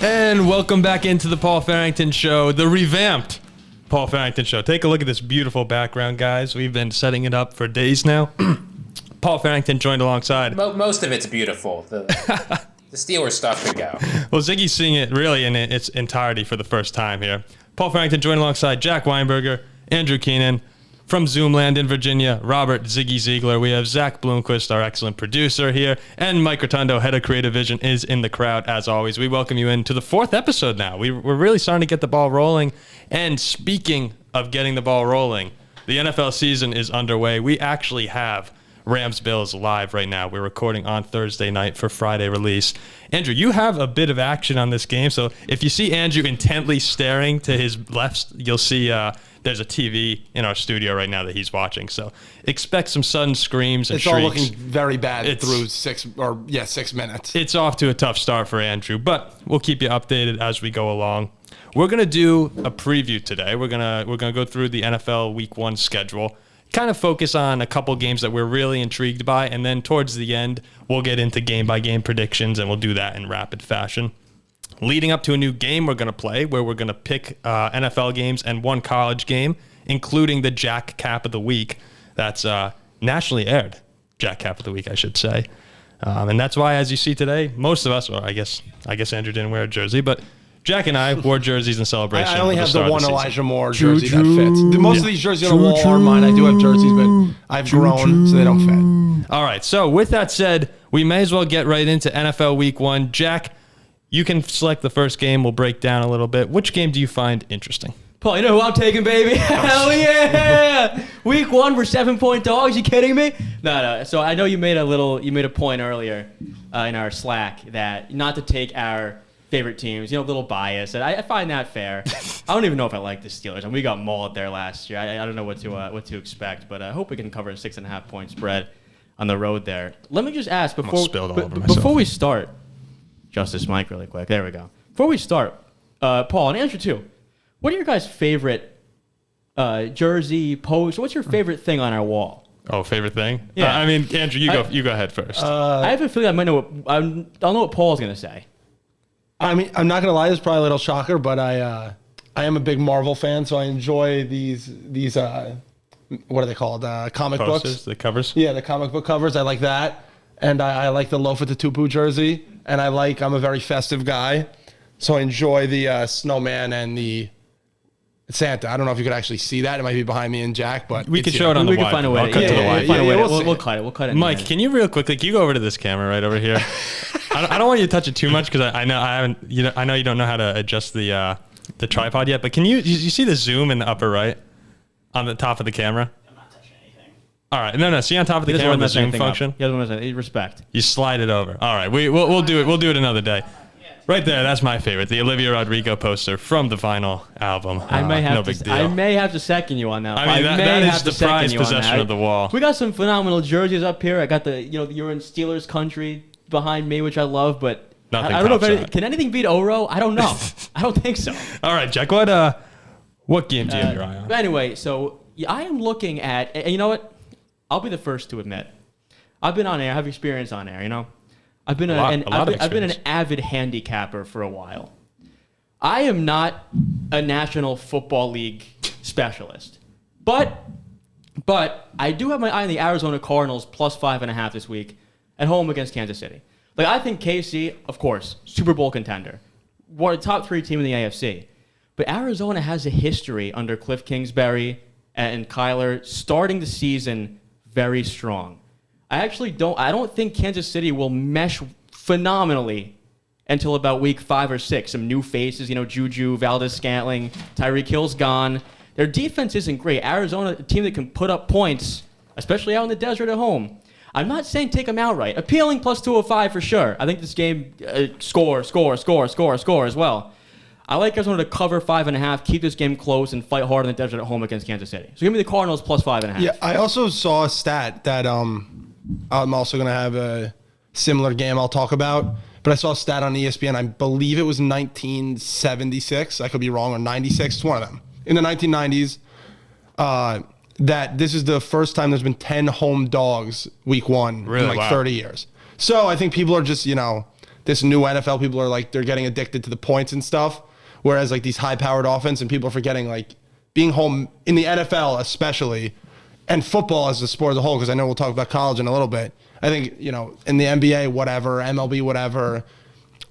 And welcome back into the Paul Farrington Show, the revamped Paul Farrington Show. Take a look at this beautiful background, guys. We've been setting it up for days now. Paul Farrington joined alongside. Most of it's beautiful. The Steelers stuff could go. Well, Ziggy's seeing it really in its entirety for the first time here. Paul Farrington joined alongside Jack Weinberger, Andrew Keenan, from Zoomland in Virginia, Robert Ziggy Ziegler. We have Zach Bloomquist, our excellent producer here, and Mike Rotundo, head of creative vision, is in the crowd as always. We welcome you into the fourth episode now. We're really starting to get the ball rolling. And speaking of getting the ball rolling, the NFL season is underway. We actually have Rams-Bills live right now. We're recording on Thursday night for Friday release. Andrew, you have a bit of action on this game, so if you see Andrew intently staring to his left, you'll see there's a TV in our studio right now that he's watching. So expect some sudden screams and shrieks. It's all looking very bad through 6 minutes. It's off to a tough start for Andrew, but we'll keep you updated as we go along. We're gonna do a preview today. We're gonna go through the NFL Week 1 schedule, kind of focus on a couple games that we're really intrigued by, and then towards the end, we'll get into game-by-game predictions, and we'll do that in rapid fashion. Leading up to a new game we're going to play, where we're going to pick NFL games and one college game, including the Jack Cap of the Week. That's nationally aired Jack Cap of the Week, I should say. And that's why, as you see today, most of us, or I guess Andrew didn't wear a jersey, but Jack and I wore jerseys in celebration. I only have the one Elijah Moore jersey that fits. Most of these jerseys on the wall are mine. I do have jerseys, but I've grown, so they don't fit. All right, so with that said, we may as well get right into NFL Week 1. Jack, you can select the first game. We'll break down a little bit. Which game do you find interesting? Paul, you know who I'm taking, baby? Hell yeah! Week 1, we're 7-point dogs. You kidding me? No. So I know you made a point earlier in our Slack that not to take our favorite teams. A little bias, and I find that fair. I don't even know if I like the Steelers, and we got mauled there last year. I don't know what to expect, but I hope we can cover a 6.5 point spread on the road there. Let me just ask before we start. Justice Mike really quick. There we go. Before we start, Paul, and Andrew too, what are your guys' favorite jersey, post? What's your favorite thing on our wall? Oh, favorite thing? Yeah. Andrew, you go ahead first. I have a feeling I don't know what Paul's going to say. I'm not going to lie, this is probably a little shocker, but I am a big Marvel fan, so I enjoy these what are they called? Comic Posters, books. The covers? Yeah, the comic book covers. I like that. And I like the Lofa Tatupu jersey. And I'm a very festive guy. So I enjoy the snowman and the Santa. I don't know if you could actually see that. It might be behind me and Jack, but we can show it on the wide. We can find a way. I'll cut to the wide. We'll cut it. We'll cut it. Mike, can you real quickly, can you go over to this camera right over here? I don't want you to touch it too much because I know you don't know how to adjust the tripod yet. But can you see the zoom in the upper right on the top of the camera? All right, no. See on top of the camera the zoom function. Respect. You slide it over. All right, we'll do it. We'll do it another day. Right there, that's my favorite, the Olivia Rodrigo poster from the vinyl album. I may have no big deal. I may have to second you on that. That is the prized possession of the wall. We got some phenomenal jerseys up here. I got you're in Steelers country behind me, which I love, but nothing. I don't know if can anything beat Oro? I don't know. I don't think so. All right, Jack. What game do you have your eye on? Anyway, so I am looking at. And you know what? I'll be the first to admit, I've been on air. I have experience on air. I've been I've been an avid handicapper for a while. I am not a National Football League specialist, but I do have my eye on the Arizona Cardinals plus 5.5 this week at home against Kansas City. I think KC, of course, Super Bowl contender, one top 3 team in the AFC, but Arizona has a history under Cliff Kingsbury and Kyler starting the season very strong. I don't think Kansas City will mesh phenomenally until about week 5 or 6. Some new faces, Juju, Valdez-Scantling, Tyreek Hill's gone. Their defense isn't great. Arizona, a team that can put up points, especially out in the desert at home. I'm not saying take them outright. Appealing plus 205 for sure. I think this game score as well. I like Arizona to cover 5.5, keep this game close, and fight hard in the desert at home against Kansas City. So give me the Cardinals plus 5.5. Yeah, I also saw a stat that I'm also going to have a similar game I'll talk about. But I saw a stat on ESPN. I believe it was 1976. I could be wrong, or 96. It's one of them. In the 1990s, that this is the first time there's been 10 home dogs week 1 in 30 years. So I think people are just, this new NFL, people are like, they're getting addicted to the points and stuff. Whereas like these high-powered offense and people are forgetting like being home in the NFL especially, and football as a sport as a whole, because I know we'll talk about college in a little bit. I think, you know, in the NBA, whatever, MLB, whatever,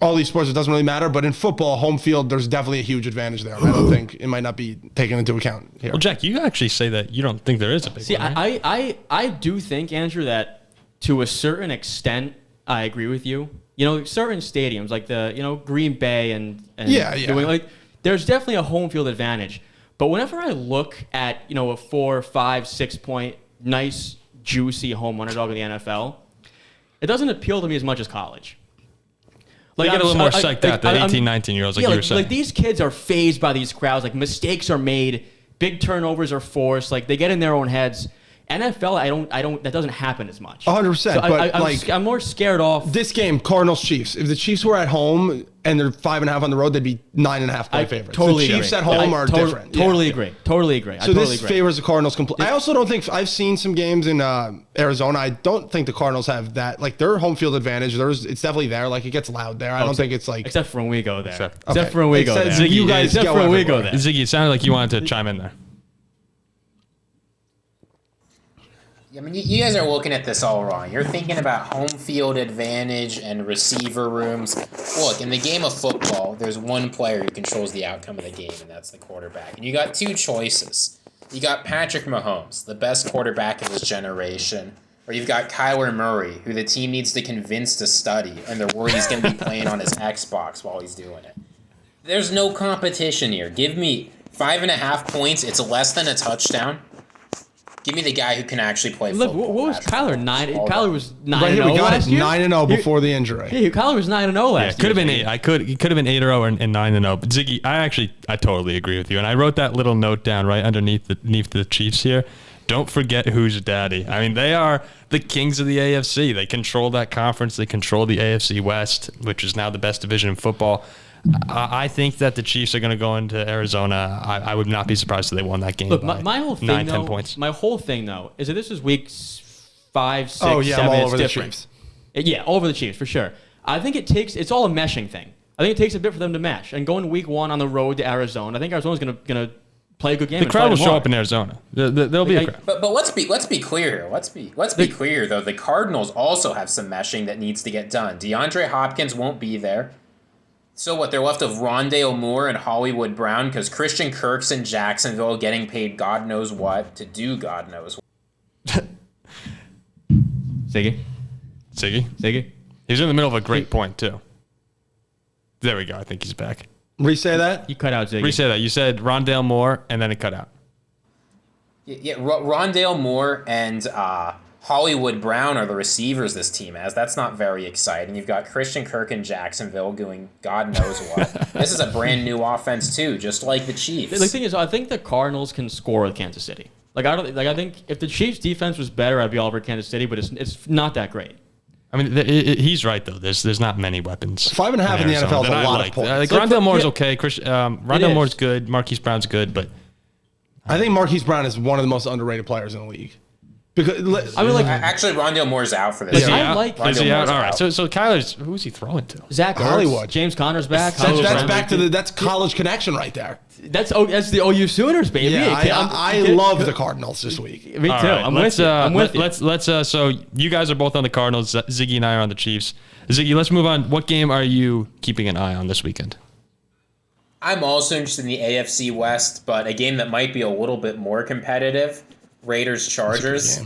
all these sports, it doesn't really matter. But in football, home field, there's definitely a huge advantage there. I don't think it might not be taken into account here. Well, Jack, you actually say that you don't think there is a big one, right? I do think, Andrew, that to a certain extent, I agree with you. You know, certain stadiums like the, you know, Green Bay and New England, like there's definitely a home field advantage. But whenever I look at, you know, a 4, 5, 6 point, nice, juicy home underdog in the NFL, it doesn't appeal to me as much as college. Like, you get a little more psyched out, the 18, 19-year-olds, like you were saying. Like, these kids are fazed by these crowds. Like, mistakes are made. Big turnovers are forced. Like, they get in their own heads. NFL, that doesn't happen as much. 100%. So but I'm more scared off. This game, Cardinals-Chiefs. If the Chiefs were at home and they're 5.5 on the road, they'd be 9.5 point favorites. Totally the Chiefs agree. at home are different. Totally agree. Totally agree. So this favors the Cardinals completely. I also don't think I've seen some games in Arizona. I don't think the Cardinals have that. Like their home field advantage. It's definitely there. Like it gets loud there. I don't think it's like except for when we go there. Except for when we go there. Ziggy, you guys except go for when we everywhere. go there. Ziggy, it sounded like you wanted to chime in there. I mean, you guys are looking at this all wrong. You're thinking about home field advantage and receiver rooms. Look, in the game of football, there's one player who controls the outcome of the game, and that's the quarterback. And you got two choices. You got Patrick Mahomes, the best quarterback of his generation, or you've got Kyler Murray, who the team needs to convince to study, and they're worried he's going to be playing on his Xbox while he's doing it. There's no competition here. Give me 5.5 points. It's less than a touchdown. Give me the guy who can actually play football. Look, what was Kyler? Kyler was 9-0 right here, we got last year. 9-0 before the injury. Yeah, Kyler was 9-0 last year. Could have been 8. It could have been 8-0 and 9-0. But Ziggy, I totally agree with you. And I wrote that little note down right underneath the Chiefs here. Don't forget who's daddy. I mean, they are the kings of the AFC. They control that conference. They control the AFC West, which is now the best division in football. I think that the Chiefs are going to go into Arizona. I would not be surprised if they won that game. Look, by my whole thing, 9-10 points. My whole thing, though, is that this is week 5, 6, Oh yeah, 7. I'm all it's over different. the Chiefs. Yeah, all over the Chiefs for sure. I think it's all a meshing thing. I think it takes a bit for them to mesh. And going week 1 on the road to Arizona, I think Arizona's going to play a good game. The crowd will show up in Arizona. There'll be a crowd. But let's be clear here. Let's be clear here, though. The Cardinals also have some meshing that needs to get done. DeAndre Hopkins won't be there. So what, they're left of Rondale Moore and Hollywood Brown because Christian Kirk's in Jacksonville getting paid God knows what to do God knows what. Ziggy? He's in the middle of a great point, too. There we go. I think he's back. Re-say that? You cut out Ziggy. Re-say that. You said Rondale Moore, and then it cut out. Yeah, Rondale Moore and Hollywood Brown are the receivers this team has. That's not very exciting. You've got Christian Kirk in Jacksonville doing God knows what. This is a brand new offense too, just like the Chiefs. The thing is, I think the Cardinals can score with Kansas City. I think if the Chiefs' defense was better, I'd be all over Kansas City, but it's not that great. I mean, he's right though. There's not many weapons. 5.5 in the NFL is a lot of points. Rondale Moore's okay. Rondale Moore's good. Marquise Brown's good, but I think Marquise Brown is one of the most underrated players in the league. Because I mean, actually, Rondale Moore's out for this. Is he out? Is he out? All right. So Kyler's, who's he throwing to? Zach Ertz, Hollywood. James Conner's back. That's back to that's college connection right there. That's the OU Sooners, baby. Yeah, I love the Cardinals this week. Me too. Right, I'm with you. Let's. So you guys are both on the Cardinals. Ziggy and I are on the Chiefs. Ziggy, let's move on. What game are you keeping an eye on this weekend? I'm also interested in the AFC West, but a game that might be a little bit more competitive. Raiders-Chargers.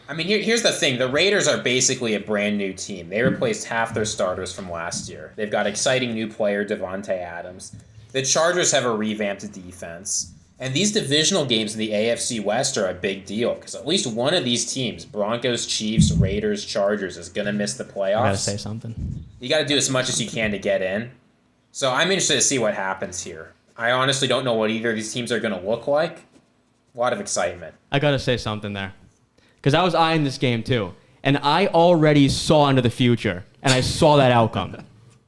I mean, here's the thing. The Raiders are basically a brand new team. They replaced half their starters from last year. They've got exciting new player, Devontae Adams. The Chargers have a revamped defense. And these divisional games in the AFC West are a big deal because at least one of these teams, Broncos, Chiefs, Raiders, Chargers, is going to miss the playoffs. I got to say something. You got to do as much as you can to get in. So I'm interested to see what happens here. I honestly don't know what either of these teams are going to look like. A lot of excitement. I got to say something there. Because I was eyeing this game too. And I already saw into the future. And I saw that outcome.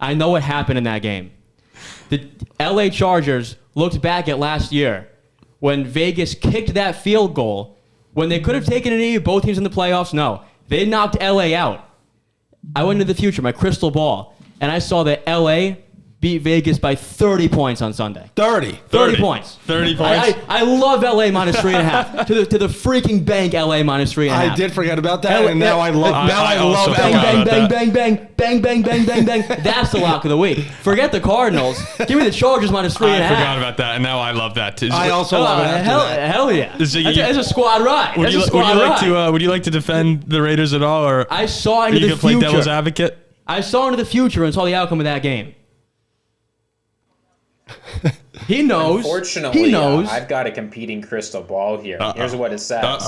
I know what happened in that game. The LA Chargers looked back at last year when Vegas kicked that field goal. When they could have taken it in both teams in the playoffs, no. They knocked LA out. I went into the future, my crystal ball, and I saw that LA beat Vegas by 30 points on Sunday. 30 points. 30 points. I love LA minus 3.5. to the freaking bank, LA minus 3.5. I did forget about that, and now I love LA. Bang, bang, bang, bang, bang, bang, bang, bang, bang. That's the lock of the week. Forget the Cardinals. Give me the Chargers minus 3.5. I forgot about that, and now I love that too. I also love it. Hell yeah. That's a squad ride. Would you like to defend the Raiders at all, or I saw into the future. Play devil's advocate? I saw into the future and saw the outcome of that game. He knows. Unfortunately, he knows. I've got a competing crystal ball here. Here's what it says.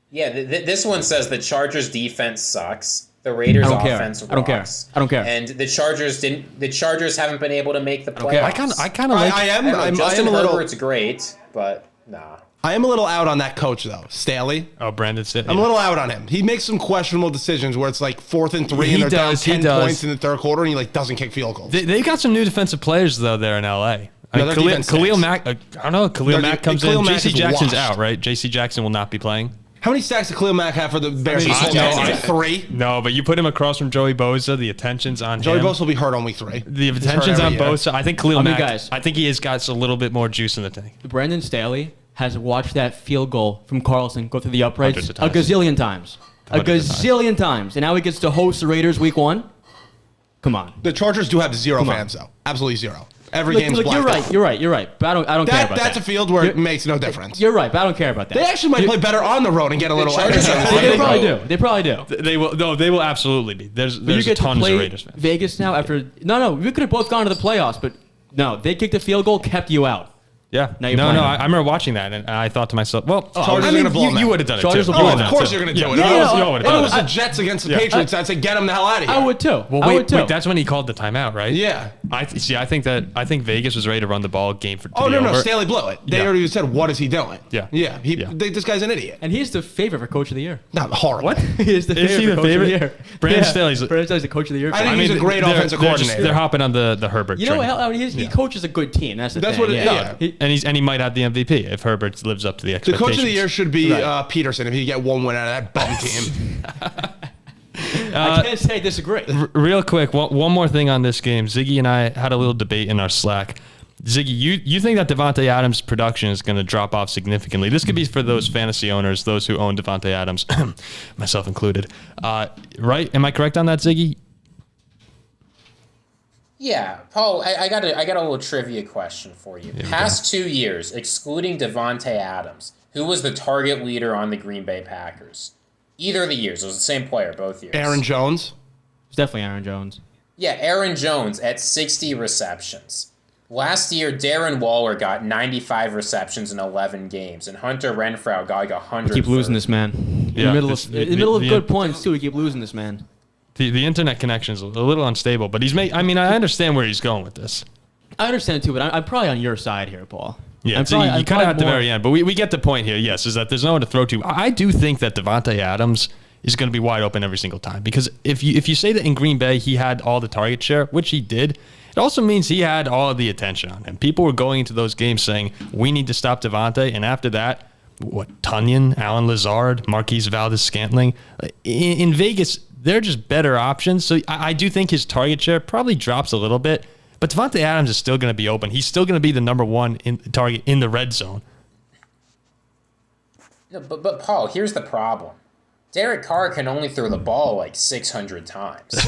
Yeah, this one says the Chargers defense sucks. The Raiders offense rocks. I don't care. And the Chargers haven't been able to make the playoffs. I kind of like. Justin Herbert's great, but nah. I am a little out on that coach, though. Staley. Oh, Brandon Staley. I'm a little out on him. He makes some questionable decisions where it's like 4th and 3 and they're down 10 points in the third quarter and he like doesn't kick field goals. They got some new defensive players, though, there in L.A. Khalil Mack, I don't know. Khalil Mack comes in. J.C. Jackson's out, right? J.C. Jackson will not be playing. How many sacks did Khalil Mack have for the Bears? 3. No, but you put him across from Joey Bosa. The attention's on him. Joey Bosa will be hurt on week 3. The attention's on Bosa. I think Khalil Mack. I think he has got a little bit more juice in the tank. Brandon Staley has watched that field goal from Carlson go through the uprights a gazillion times. A gazillion times. And now he gets to host the Raiders week 1. Come on. The Chargers do have 0 fans, though. Absolutely 0. Every game's blacked out. You're right. But I don't care about that. That's a field where it makes no difference. You're right, but I don't care about that. They actually might play better on the road and get a little Chargers extra. They probably do. They will. No, they will absolutely be. There's tons of Raiders fans. Vegas now after. No, we could have both gone to the playoffs, but no, they kicked a field goal, kept you out. Yeah. I remember watching that, and I thought to myself, well, you would have done it Chargers too. of course you're going to do it. If it was the Jets against the Patriots, I'd say get them the hell out of here. I would too. Well, wait, that's when he called the timeout, right? Yeah. I think Vegas was ready to run the ball game for. No, Staley blew it. They already said, what is he doing? Yeah. This guy's an idiot. And he's the favorite for Coach of the Year. Not horrible. What? Is he the favorite? Brandon Staley's the Coach of the Year. I think he's a great offensive coordinator. They're hopping on the Herbert. You know what? He coaches a good team. That's the thing. What it is. And he might have the MVP if Herbert lives up to the expectations. The Coach of the Year should be Peterson if he get one win out of that bum team. I can't say I disagree. Real quick, one more thing on this game. Ziggy and I had a little debate in our Slack. Ziggy, you think that Davante Adams' production is going to drop off significantly? This could be for those fantasy owners, those who own Davante Adams, myself included. Right? Am I correct on that, Ziggy? Yeah, Paul, I got a little trivia question for you. Past 2 years, excluding Davante Adams, who was the target leader on the Green Bay Packers? Either of the years. It was the same player both years. Aaron Jones? It's definitely Aaron Jones. Yeah, Aaron Jones at 60 receptions. Last year, Darren Waller got 95 receptions in 11 games, and Hunter Renfrow got like 100. We keep losing this man. In the middle of good points, too, we keep losing this man. The internet connection is a little unstable, but I understand where he's going with this. I understand too, but I'm probably on your side here, Paul. Yeah, you cut out at the very end, but we get the point here. Yes, is that there's no one to throw to. I do think that Davante Adams is going to be wide open every single time because if you say that in Green Bay he had all the target share, which he did, it also means he had all of the attention on him. People were going into those games saying we need to stop Davante, and after that, Tunyon, Alan Lazard, Marquise Valdez-Scantling in Vegas. They're just better options. So I do think his target share probably drops a little bit. But Davante Adams is still going to be open. He's still going to be the number one target in the red zone. No, but Paul, here's the problem. Derek Carr can only throw the ball like 600 times.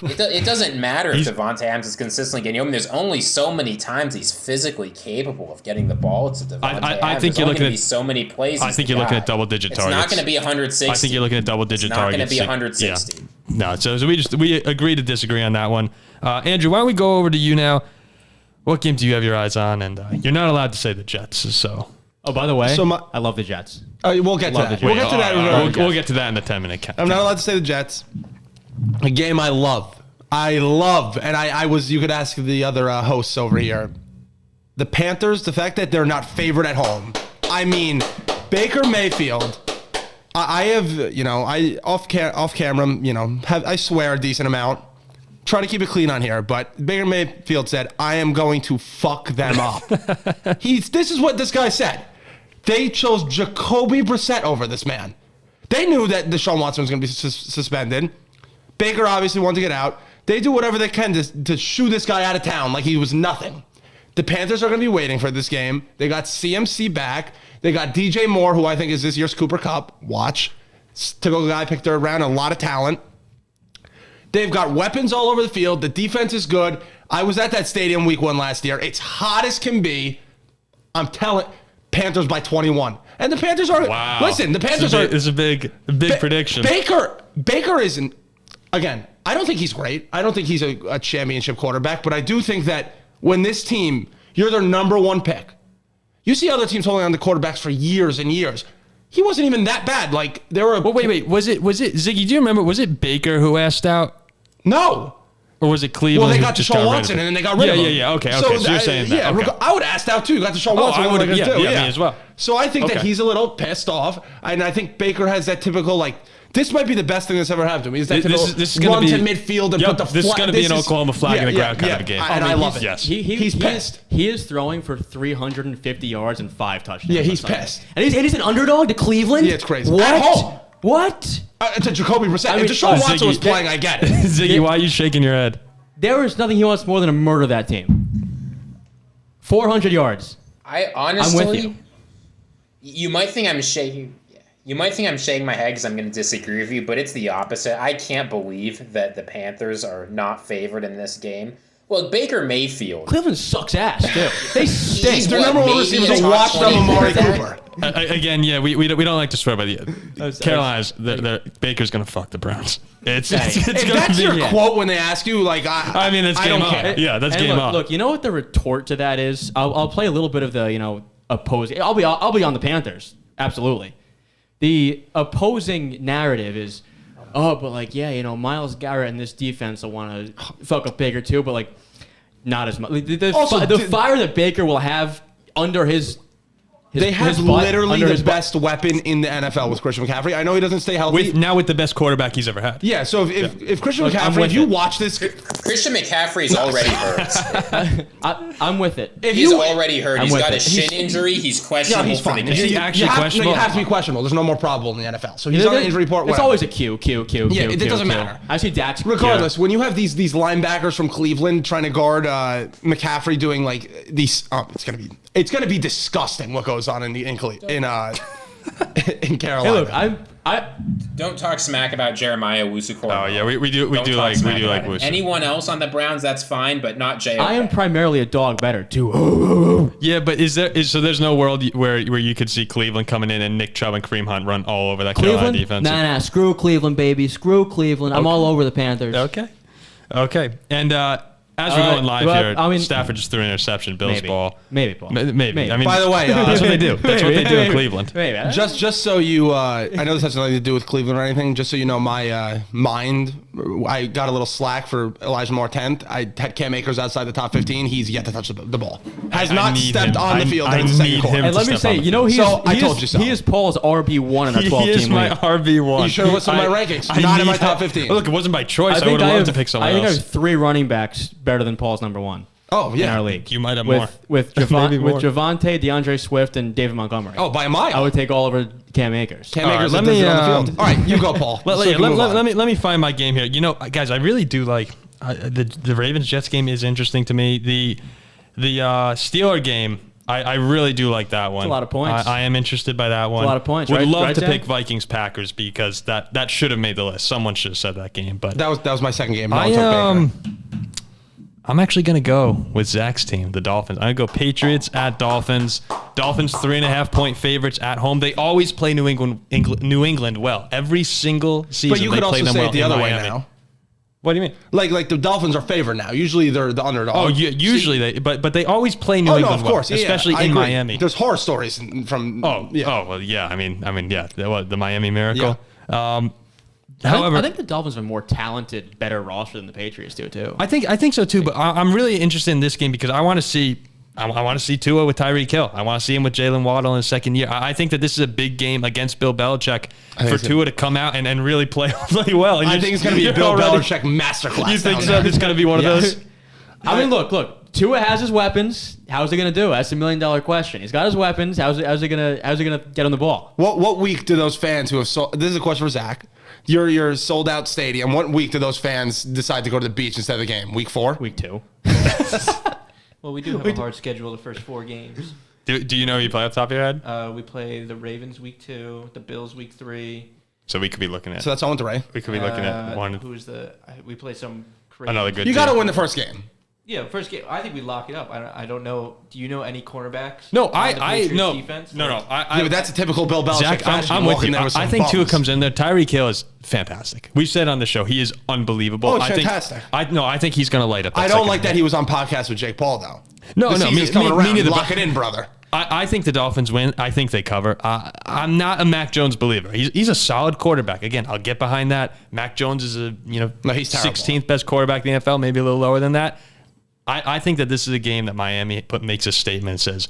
It doesn't matter if Davante Adams is consistently getting open. There's only so many times he's physically capable of getting the ball to Davante Adams. I think you're looking at so many plays. I think you're looking at double-digit targets. It's not going to be 160. I think you're looking at double-digit targets. It's not going to be 160. Yeah. No, so we agree to disagree on that one. Andrew, why don't we go over to you now? What game do you have your eyes on? And you're not allowed to say the Jets. So. Oh, by the way, I love the Jets. We'll get to that. We'll get to that. We'll get to that in the 10-minute count. I'm not allowed to say the Jets. A game I love, and I was. You could ask the other hosts over here. The Panthers, the fact that they're not favored at home. I mean, Baker Mayfield. I have, off camera, I swear a decent amount. Try to keep it clean on here, but Baker Mayfield said, "I am going to fuck them up." This is what this guy said. They chose Jacoby Brissett over this man. They knew that Deshaun Watson was going to be suspended. Baker obviously wanted to get out. They do whatever they can to shoo this guy out of town like he was nothing. The Panthers are going to be waiting for this game. They got CMC back. They got DJ Moore, who I think is this year's Cooper Kupp. Watch. Typical guy picked third round, a lot of talent. They've got weapons all over the field. The defense is good. I was at that stadium week 1 last year. It's hot as can be. I'm telling Panthers by 21. And the Panthers are listen, the Panthers are it's a big prediction. Baker isn't again, I don't think he's great. I don't think he's a championship quarterback, but I do think that when this team, you're their number 1 pick. You see other teams holding on to quarterbacks for years and years. He wasn't even that bad. Like there were Well, wait, was it Ziggy, do you remember, was it Baker who asked out? No. Or was it Cleveland? Well, they got Deshaun Watson, and then they got rid of him. Yeah. Okay. So you're saying that. Yeah, okay. I would have asked out, too. You got Deshaun Watson. I would have, me as well. So I think that he's a little pissed off, and I think Baker has that typical, like, this might be the best thing that's ever happened to me. Is that this is run be, to midfield and put the This is going to be an Oklahoma flag in the ground kind of a game. And I love it. Yes. He's pissed. He is throwing for 350 yards and 5 touchdowns. Yeah, he's pissed. And he's an underdog to Cleveland? Yeah, it's crazy. What? At home. What? It's a Jacoby Brissett. If Deshaun Watson was playing, I get it. Ziggy, why are you shaking your head? There is nothing he wants more than to murder that team. 400 yards. I honestly, I'm with you. You might think I'm shaking. You might think I'm shaking my head because I'm going to disagree with you, but it's the opposite. I can't believe that the Panthers are not favored in this game. Well, Baker Mayfield. Cleveland sucks ass, too. They stink. Their number 1 receiver is a washed up Amari Cooper. Again, we don't like to swear, but Carolina's Baker's going to fuck the Browns. It's if that's your quote when they ask you, like, I mean, it's game on. Yeah, that's game on. Look, you know what the retort to that is? I'll play a little bit of the opposing. I'll be on the Panthers, absolutely. The opposing narrative is, but Myles Garrett and this defense will want to fuck up Baker too, but like not as much. The fire that Baker will have under his they have literally the best weapon in the NFL with Christian McCaffrey. I know he doesn't stay healthy. With the best quarterback he's ever had. Yeah, so if Christian McCaffrey, if you watch this... Christian McCaffrey's already hurt. I'm with it. He's already hurt. He's got a shin injury. He's questionable for the game. Is he actually questionable? You have to be questionable. There's no more probable in the NFL. So he's on the injury report. It's always a Q. Yeah, it doesn't matter. I see Dak's. Regardless, when you have these linebackers from Cleveland trying to guard McCaffrey doing like these... It's gonna be disgusting what goes on in Carolina. Hey, look, I don't talk smack about Jeremiah Owusu-Koramoah. Oh yeah, we do like Wusu. Anyone else on the Browns, that's fine, but not JOK. I am primarily a dog better too. Yeah, but so there's no world where you could see Cleveland coming in and Nick Chubb and Kareem Hunt run all over that Carolina defense. Nah, screw Cleveland, baby, screw Cleveland. I'm all over the Panthers. Okay, and. As we're going live here, Stafford just threw an interception. Bill's ball. Maybe, Paul. Maybe. I mean, by the way, that's what they do. That's what they do in Cleveland. Just so you, I know this has nothing to do with Cleveland or anything. Just so you know, my mind, I got a little slack for Elijah Moore 10th. I had Cam Akers outside the top 15. He's yet to touch the ball. Has not stepped on the field in the second quarter. And let me say, I told you so. He is Paul's RB1 in a 12-team league. He is my RB1. You should have listened to my rankings. Not in my top 15. Look, it wasn't by choice. I would have loved to pick someone else. I think I have 3 running backs better than Paul's number 1. Oh, yeah. In our league. You might have more. With Javonte, DeAndre Swift, and David Montgomery. Oh, by a mile. I would take all over Cam Akers. Cam Akers on the field. All right, you go, Paul. Let me find my game here. You know, guys, I really do like the Ravens-Jets game is interesting to me. The Steeler game, I really do like that one. It's a lot of points. I am interested by that one. It's a lot of points. Would love to Jack? pick Vikings-Packers because that should have made the list. Someone should have said that game. But that was my second game. I'm actually going to go with Zach's team, the Dolphins. I'm going to go Patriots at Dolphins. Dolphins 3.5-point favorites at home. They always play New England well. Every single season but you could also say well it the other way now. What do you mean? Like the Dolphins are favored now. Usually they're the underdog. Oh, usually but they always play New England of course, well, especially in Miami. There's horror stories from. I mean, the Miami Miracle. Yeah. However, I think the Dolphins are more talented, better roster than the Patriots do too. I think so too. But I'm really interested in this game because I want to see Tua with Tyreek Hill. I want to see him with Jalen Waddle in his second year. I think that this is a big game against Bill Belichick for Tua to come out and really play well. I think it's going to be a Bill Belichick masterclass. You think so? It's going to be one of those. I mean, look. Tua has his weapons. How's he going to do? That's $1 million question. He's got his weapons. How's he going to get on the ball? What week do those fans who have this is a question for Zach. Your sold out stadium. What week do those fans decide to go to the beach instead of the game? Week 4? Week 2. Well, we do have a hard schedule the first 4 games. Do you know who you play off the top of your head? We play the Ravens week 2, the Bills week 3. So we could be looking at. So that's all into Ray. We could be looking at one. We play some crazy. Another good. You got to win the first game. Yeah, first game. I think we lock it up. I don't know. Do you know any cornerbacks? No, on the Patriots no, defense? no. But that's a typical Bill Belichick Zach, fashion. I'm with you. There with I some think Tua bums. comes in there. Tyreek Hill is fantastic. We've said on the show he is unbelievable. Oh, I think, fantastic. I think he's going to light up. I don't like that he was on podcast with Jake Paul though. No, the season's coming around. neither. Lock it in, brother. I think the Dolphins win. I think they cover. I'm not a Mac Jones believer. He's a solid quarterback. Again, I'll get behind that. Mac Jones is a he's terrible. 16th best quarterback in the NFL, maybe a little lower than that. I think that this is a game that Miami makes a statement and says,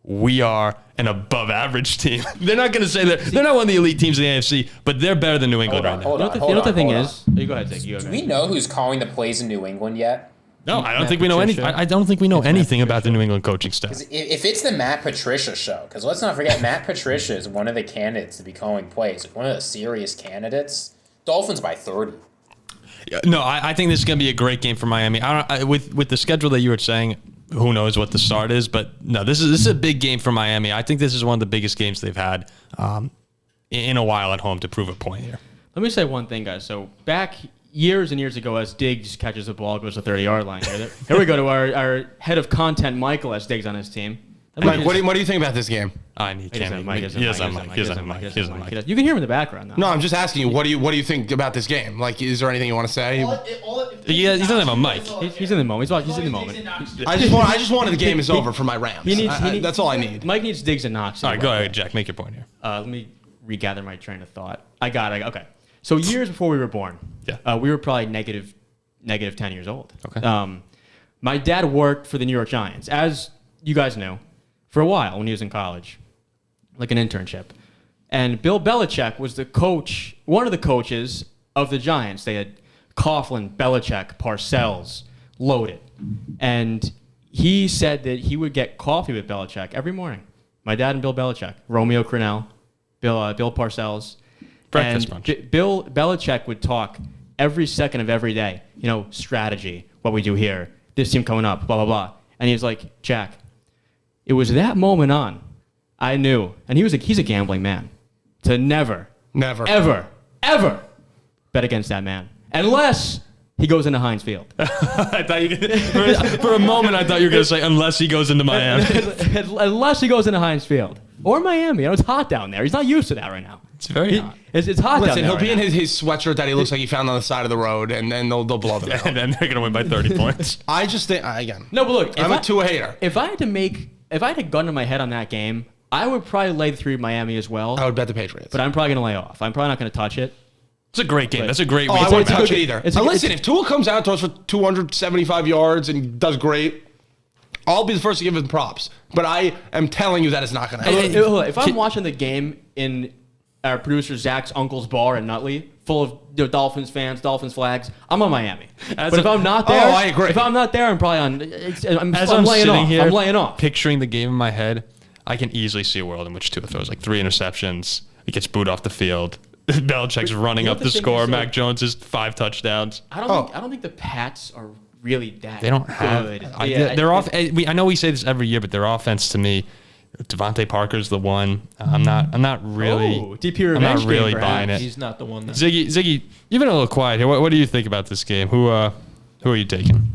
we are an above average team. They're not going to say that. They're not one of the elite teams in the AFC, but they're better than New England right now. You know what the thing is? You go ahead, Zig. Do we know who's calling the plays in New England yet? No, I don't think we know anything. I don't think we know anything about the New England coaching staff. If it's the Matt Patricia show, because let's not forget, Matt Patricia is one of the candidates to be calling plays, one of the serious candidates. Dolphins by 30. No, I think this is going to be a great game for Miami. With the schedule that you were saying, who knows what the start is, but no, this is a big game for Miami. I think this is one of the biggest games they've had in a while at home to prove a point here. Let me say one thing, guys. So back years and years ago, as Diggs catches the ball, goes to the 30-yard line. Here we go to our head of content, Michael, as Diggs on his team. Mike, what do you think about this game? I need He doesn't have a mic. Mic. You can hear him in the background, though. No, I'm just asking you. What do you think about this game? Like, is there anything you want to say? Yeah, he doesn't have a mic. He's in the moment. He's in the moment. I just wanted the game is over for my Rams. That's all I need. Mike needs Diggs and Knox. All right, go ahead, Jack. Make your point here. Let me regather my train of thought. I got it. Okay. So years before we were born, we were probably negative 10 years old. Okay. My dad worked for the New York Giants, as you guys know, for a while when he was in college, like an internship. And Bill Belichick was the coach, one of the coaches of the Giants. They had Coughlin, Belichick, Parcells, loaded. And he said that he would get coffee with Belichick every morning. My dad and Bill Belichick, Romeo Crennel, Bill Parcells. Breakfast and brunch. Bill Belichick would talk every second of every day. Strategy, what we do here, this team coming up, blah, blah, blah. And he was like, Jack, it was that moment on, I knew, and he's a gambling man, to never, ever bet against that man, unless he goes into Heinz Field. I thought for a moment I thought you were going to say unless he goes into Miami. Unless he goes into Heinz Field or Miami. It's hot down there. He's not used to that right now. It's very hot. It's hot down there. Listen, he'll be in right his sweatshirt that he looks like he found on the side of the road, and then they'll blow them out. And then they're going to win by 30 points. I just think, again, No, but look, I'm a Tua hater. If I had a gun to my head on that game, I would probably lay the 3 Miami as well. I would bet the Patriots. But I'm probably going to lay off. I'm probably not going to touch it. It's a great game. That's a great I week. wouldn't to touch bet. it either. It's- Listen, if Tua comes out, throws for 275 yards, and does great, I'll be the first to give him props. But I am telling you that it's not going to happen. If I'm watching the game in our producer Zach's uncle's bar in Nutley, full of Dolphins fans, Dolphins flags, I'm on Miami. But if I'm not there, I agree. If I'm not there, I'm probably on. I'm laying sitting off. here I'm laying off. picturing the game in my head, I can easily see a world in which Tua throws like 3 interceptions. He gets booed off the field. Belichick's running you know up what the the thing score. is, though? Mac Jones is 5 touchdowns. I don't think the Pats are really that. They don't have. good. I know we say this every year, but their offense to me, Devontae Parker's the one. I'm not really. DP I'm revenge not really game, buying perhaps. it. He's not the one. Ziggy, you've been a little quiet here. What do you think about this game? Who are you taking?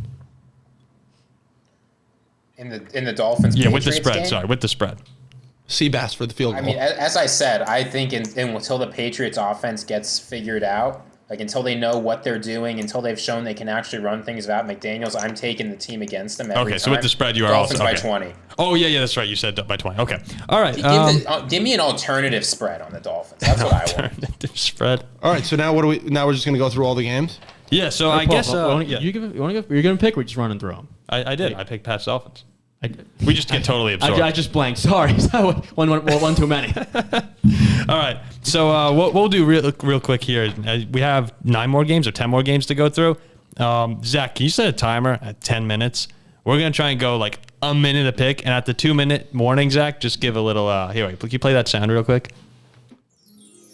In the Dolphins. Yeah, with the Patriots spread. game? Sorry, with the spread. Seabass for the field goal. I mean, as I said, I think until the Patriots offense gets figured out, like until they know what they're doing, until they've shown they can actually run things without McDaniels, I'm taking the team against them every time. So with the spread, you are Dolphins also by 20. Oh yeah, that's right. You said by 20. Okay, all right. Give me an alternative spread on the Dolphins. That's what I want. Alternative spread. All right, so now what do we? Now we're just gonna go through all the games. Yeah. So I guess You want to go? You're going to pick. We're just running through them. I did. I picked Pats Dolphins. We just get totally absorbed. I just blanked. Sorry, one too many. All right. So what we'll do real quick here. We have 9 more games or 10 more games to go through. Zach, can you set a timer at 10 minutes? We're going to try and go like a minute a pick. And at the 2-minute warning, Zach, just give a little, here, wait, can you play that sound real quick?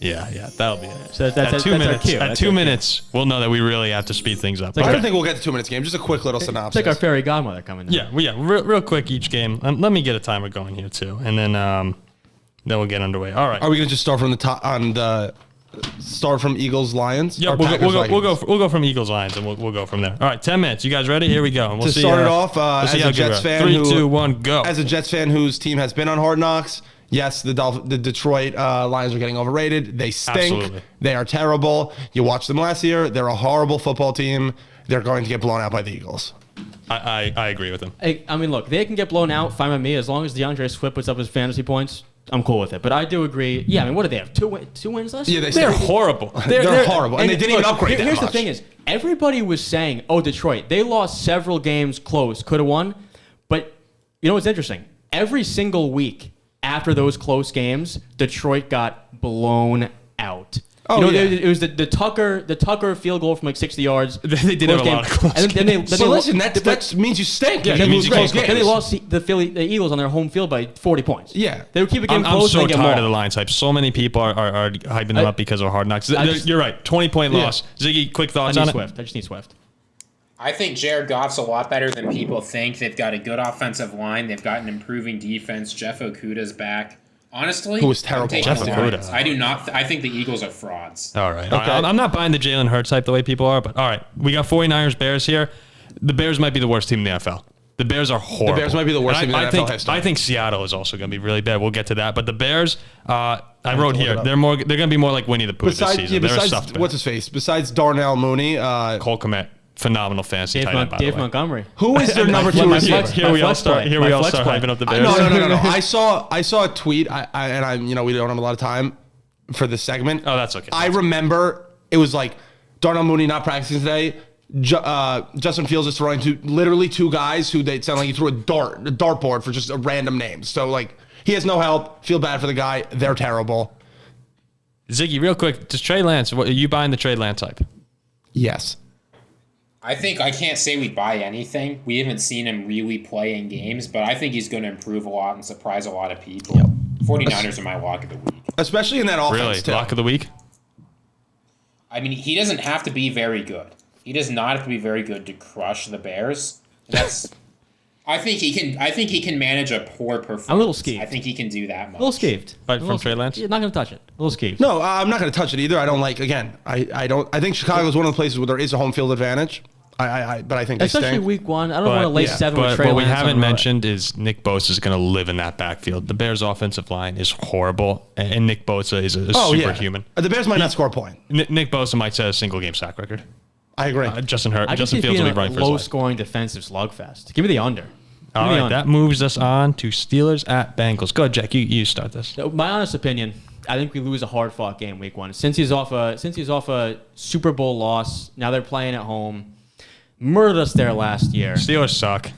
Yeah, that'll be it. So that's at 2 minutes, cue. at 2 minutes, we'll know that we really have to speed things up. I don't think we'll get to 2 minutes game. Just a quick little synopsis. It's like our fairy godmother coming in. Yeah, real quick each game. Let me get a timer going here too, and then we'll get underway. All right. Are we going to just start from the top on the start from Eagles Lions? Yeah, we'll go from Eagles Lions, and we'll go from there. All right, 10 minutes. You guys ready? Here we go. And we'll to see, start it off, as a Jets fan, 3, 2, 1, go. As a Jets fan whose team has been on Hard Knocks, yes, the Detroit Lions are getting overrated. They stink. Absolutely. They are terrible. You watched them last year. They're a horrible football team. They're going to get blown out by the Eagles. I agree with him. I mean, look, they can get blown out. Fine with me as long as DeAndre Swift puts up his fantasy points. I'm cool with it, but I do agree. Yeah, I mean, what do they have? Two wins last year? Yeah, They're horrible. They're horrible, and they didn't even upgrade that Here's much. the thing is, everybody was saying, oh, Detroit, they lost several games close, could have won, but you know what's interesting? Every single week after those close games, Detroit got blown out. Oh, you know, yeah. it was the Tucker field goal from like 60 yards. They did have a lot of close and then games. So listen, that means you stink. Yeah, You it means you lose can't close go. Then they games. lost the Eagles on their home field by 40 points. Yeah. They would keep a game I'm close so and they get tired of the mauled. Lions hype. So many people are hyping them up because of Hard Knocks. You're right. 20-point loss. Ziggy, quick thoughts on it? Swift. I just need Swift. I think Jared Goff's a lot better than people think. They've got a good offensive line. They've got an improving defense. Jeff Okuda's back. Honestly, Who was terrible. I'm taking Jeff the Okuda. Lions. I do not. I think the Eagles are frauds. All right. Okay. I'm not buying the Jalen Hurts hype the way people are, but all right. We got 49ers Bears here. The Bears might be the worst team in the NFL. The Bears are horrible. The Bears might be the worst team in the NFL history. I think Seattle is also going to be really bad. We'll get to that. But the Bears, I wrote to look here, it up. they're going to be more like Winnie the Pooh this season. They're a besides stuffed what's bed. his face? Besides Darnell Mooney, Cole Kmet, phenomenal fantasy tight end, by the Dave way. Montgomery. who is their number two my receiver? flex- Here we all start play. hyping up the No, Bears. no. I saw a tweet, and I'm we don't have a lot of time for this segment. Oh, that's okay. I remember it was like Darnell Mooney not practicing today. Justin Fields is throwing to literally two guys who they sound like he threw a dartboard for just a random name. So like he has no help. Feel bad for the guy. They're terrible. Ziggy, real quick, just Trey Lance. Are you buying the Trey Lance hype? Yes. I think I can't say we buy anything. We haven't seen him really play in games, but I think he's going to improve a lot and surprise a lot of people. 49ers are my lock of the week. Especially in that offense Really? too. Lock of the week? I mean, he doesn't have to be very good. He does not have to be very good to crush the Bears. That's. I think he can manage a poor performance. I'm a little skeeved. I think he can do that much. A little skeeved. From Trey Lance? You're not going to touch it. A little skeeved. No, I'm not going to touch it either. I don't like. Again, I don't. I think Chicago is one of the places where there is a home field advantage. But I think they Especially stink. week one. I don't want to lay 7 with But Trey what we Lance haven't on the road. mentioned is Nick Bosa is going to live in that backfield. The Bears' offensive line is horrible, and Nick Bosa is a superhuman. The Bears might not score a point. Nick Bosa might set a single game sack record. I agree. Justin I can Fields see will be being running a for his life. low-scoring defensive slugfest. Give me the under. All right, that moves us on to Steelers at Bengals. Go ahead, Jack. You start this. So my honest opinion, I think we lose a hard-fought game week one. Since he's off a Super Bowl loss, now they're playing at home. Murdered us there last year. Steelers suck.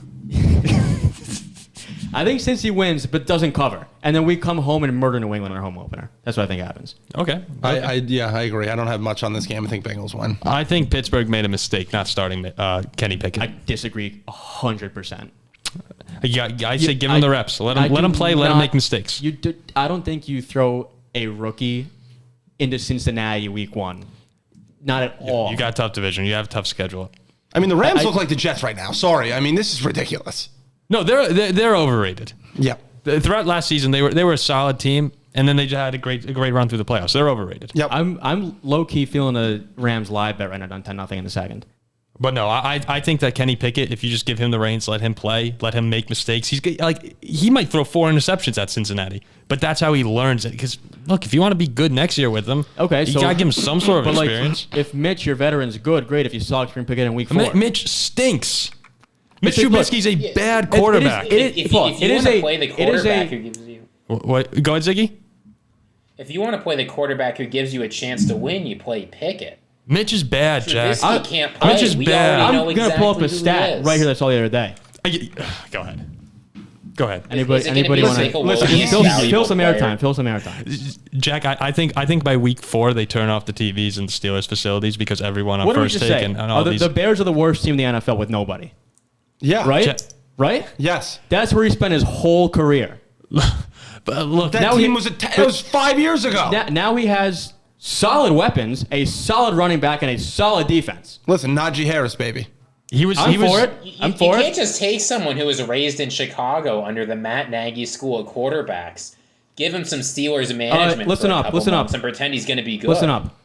I think since he wins but doesn't cover, and then we come home and murder New England in our home opener. That's what I think happens. Okay. I agree. I don't have much on this game. I think Bengals win. I think Pittsburgh made a mistake not starting Kenny Pickett. I disagree 100%. I say give him the reps. Let him play. Let him make mistakes. I don't think you throw a rookie into Cincinnati week one. Not at all. You got a tough division. You have a tough schedule. I mean, the Rams look like the Jets right now. Sorry. I mean, this is ridiculous. No, they're overrated. Yeah. Throughout last season, they were a solid team, and then they just had a great run through the playoffs. They're overrated. Yep. I'm low key feeling a Rams live bet right now, down 10-0 in the second. But no, I think that Kenny Pickett, if you just give him the reins, let him play, let him make mistakes, he might throw 4 interceptions at Cincinnati. But that's how he learns it. Because look, if you want to be good next year with them, okay, you gotta give him some sort of experience. If Mitch, your veteran's good, great. If you saw Kenny Pickett in week 4, Mitch stinks. Mitch Look, Trubisky's a bad quarterback. If you want to play the quarterback who gives you... What? Go ahead, Ziggy. If you want to play the quarterback who gives you a chance to win, you play Pickett. Mitch is bad, Jack. Trubisky can't play. Mitch is We bad. already I'm know going to pull up exactly a who he stat is. right here that I saw the other day. Go ahead. Go ahead. Is it gonna Anybody be want like to a listen, low-end valuable fill some player? airtime? Fill some airtime. Jack, I think by week 4 they turn off the TVs in the Steelers facilities because everyone on What did we first just take say? and all these. The Bears are the worst team in the NFL with nobody. Yeah. Right? Jack, right? Yes. That's where he spent his whole career. But look, That team it was 5 years ago. Now he has solid weapons, a solid running back, and a solid defense. Listen, Najee Harris, baby. I'm for it. You can't just take someone who was raised in Chicago under the Matt Nagy school of quarterbacks, give him some Steelers management listen up, and pretend he's going to be good. Listen up.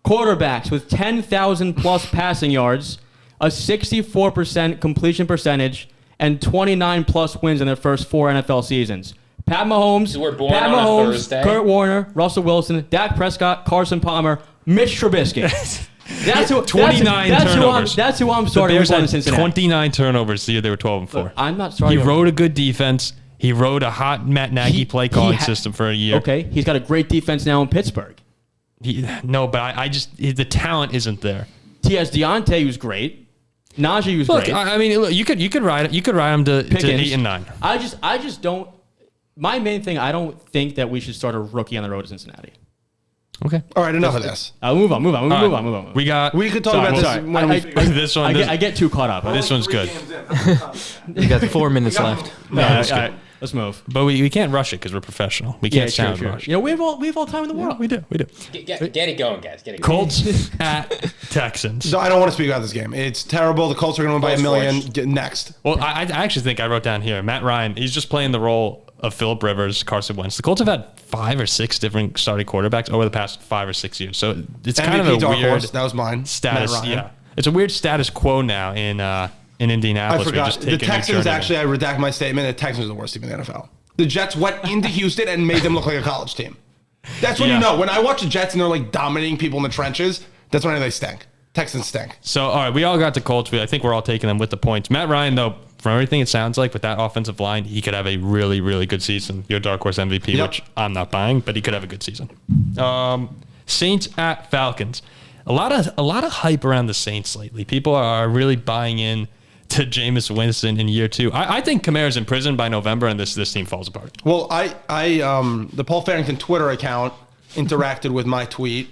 Quarterbacks with 10,000 plus passing yards, a 64% completion percentage, and 29 plus wins in their first 4 NFL seasons. Pat Mahomes, who were born on a Thursday. Kurt Warner, Russell Wilson, Dak Prescott, Carson Palmer, Mitch Trubisky. That's who. 29 turnovers. That's who I'm starting with in Cincinnati. 29 turnovers the year they were 12-4. Look, I'm not starting. He rode a good defense. He rode a hot Matt Nagy play calling system for a year. Okay, he's got a great defense now in Pittsburgh. I just the talent isn't there. He has Deontay, who's great. Najee was great. I mean, look, you could ride it. You could ride him to 8 and 9. I just don't. My main thing, I don't think that we should start a rookie on the road to Cincinnati. Okay. All right, enough of this. Move on. We could talk about this when we this one. I get too caught up. This one's good. You got 4 minutes left. All right, let's move. But we can't rush it because we're professional. We can't sound sure. rush. You know, we have all time in the world. We do. Get it going, guys. Get it going. Colts at Texans. No, I don't want to speak about this game. It's terrible. The Colts are going to win by 1 million. Forged. Get next. Well, I actually think I wrote down here Matt Ryan. He's just playing the role of Phillip Rivers, Carson Wentz. The Colts have had 5 or 6 different starting quarterbacks over the past 5 or 6 years. So it's kind of a dark weird horse. That was mine. status. Matt Ryan. Yeah, it's a weird status quo now in Indianapolis. I forgot. Just The Texans, actually, I redact my statement. The Texans are the worst team in the NFL. The Jets went into Houston and made them look like a college team. That's when you know. When I watch the Jets and they're like dominating people in the trenches, that's when they stink. Texans stink. So, all right, we all got the Colts. I think we're all taking them with the points. Matt Ryan, though, from everything it sounds like with that offensive line, he could have a really, really good season. Your dark horse MVP, which I'm not buying, but he could have a good season. Saints at Falcons. A lot of hype around the Saints lately. People are really buying in to Jameis Winston in year 2. I think Kamara's in prison by November, and this team falls apart. Well, the Paul Farrington Twitter account interacted with my tweet.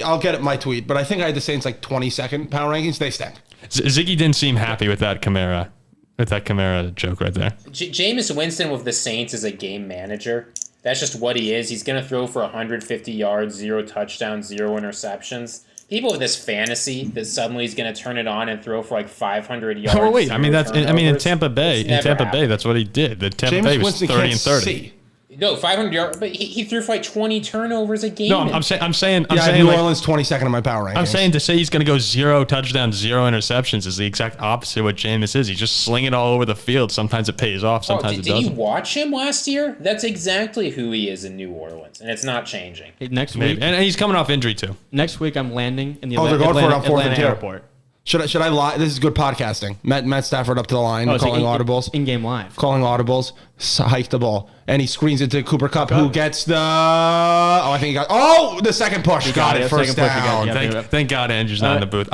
I'll get it my tweet, but I think I had the Saints like 22nd power rankings. They stink. Ziggy didn't seem happy with that Kamara joke right there. Jameis Winston with the Saints is a game manager. That's just what he is. He's going to throw for 150 yards, 0 touchdowns, 0 interceptions. People with this fantasy that suddenly he's going to turn it on and throw for like 500 yards. Oh wait, I mean in Tampa Bay, happened. that's what he did. The Tampa Jameis Bay was Winston 30 can't and 30. see. No, 500 yards, but he threw for like 20 turnovers a game. No, I'm saying New Orleans 22nd in my power rankings. I'm saying to say he's going to go 0 touchdowns, 0 interceptions is the exact opposite of what Jameis is. He's just slinging it all over the field. Sometimes it pays off, sometimes it doesn't. Did you watch him last year? That's exactly who he is in New Orleans, and it's not changing. Next week, and he's coming off injury too. Next week, I'm landing in the they're going for it on 4th and Atlanta 2. airport. Should I lie? This is good podcasting. Matt Stafford up to the line, calling audibles. In-game live. Calling audibles. Hike the ball. And he screens it to Cooper Kupp, who gets the... I think he got... Oh, the second push. Got it. First down. Thank God Andrew's not in the booth.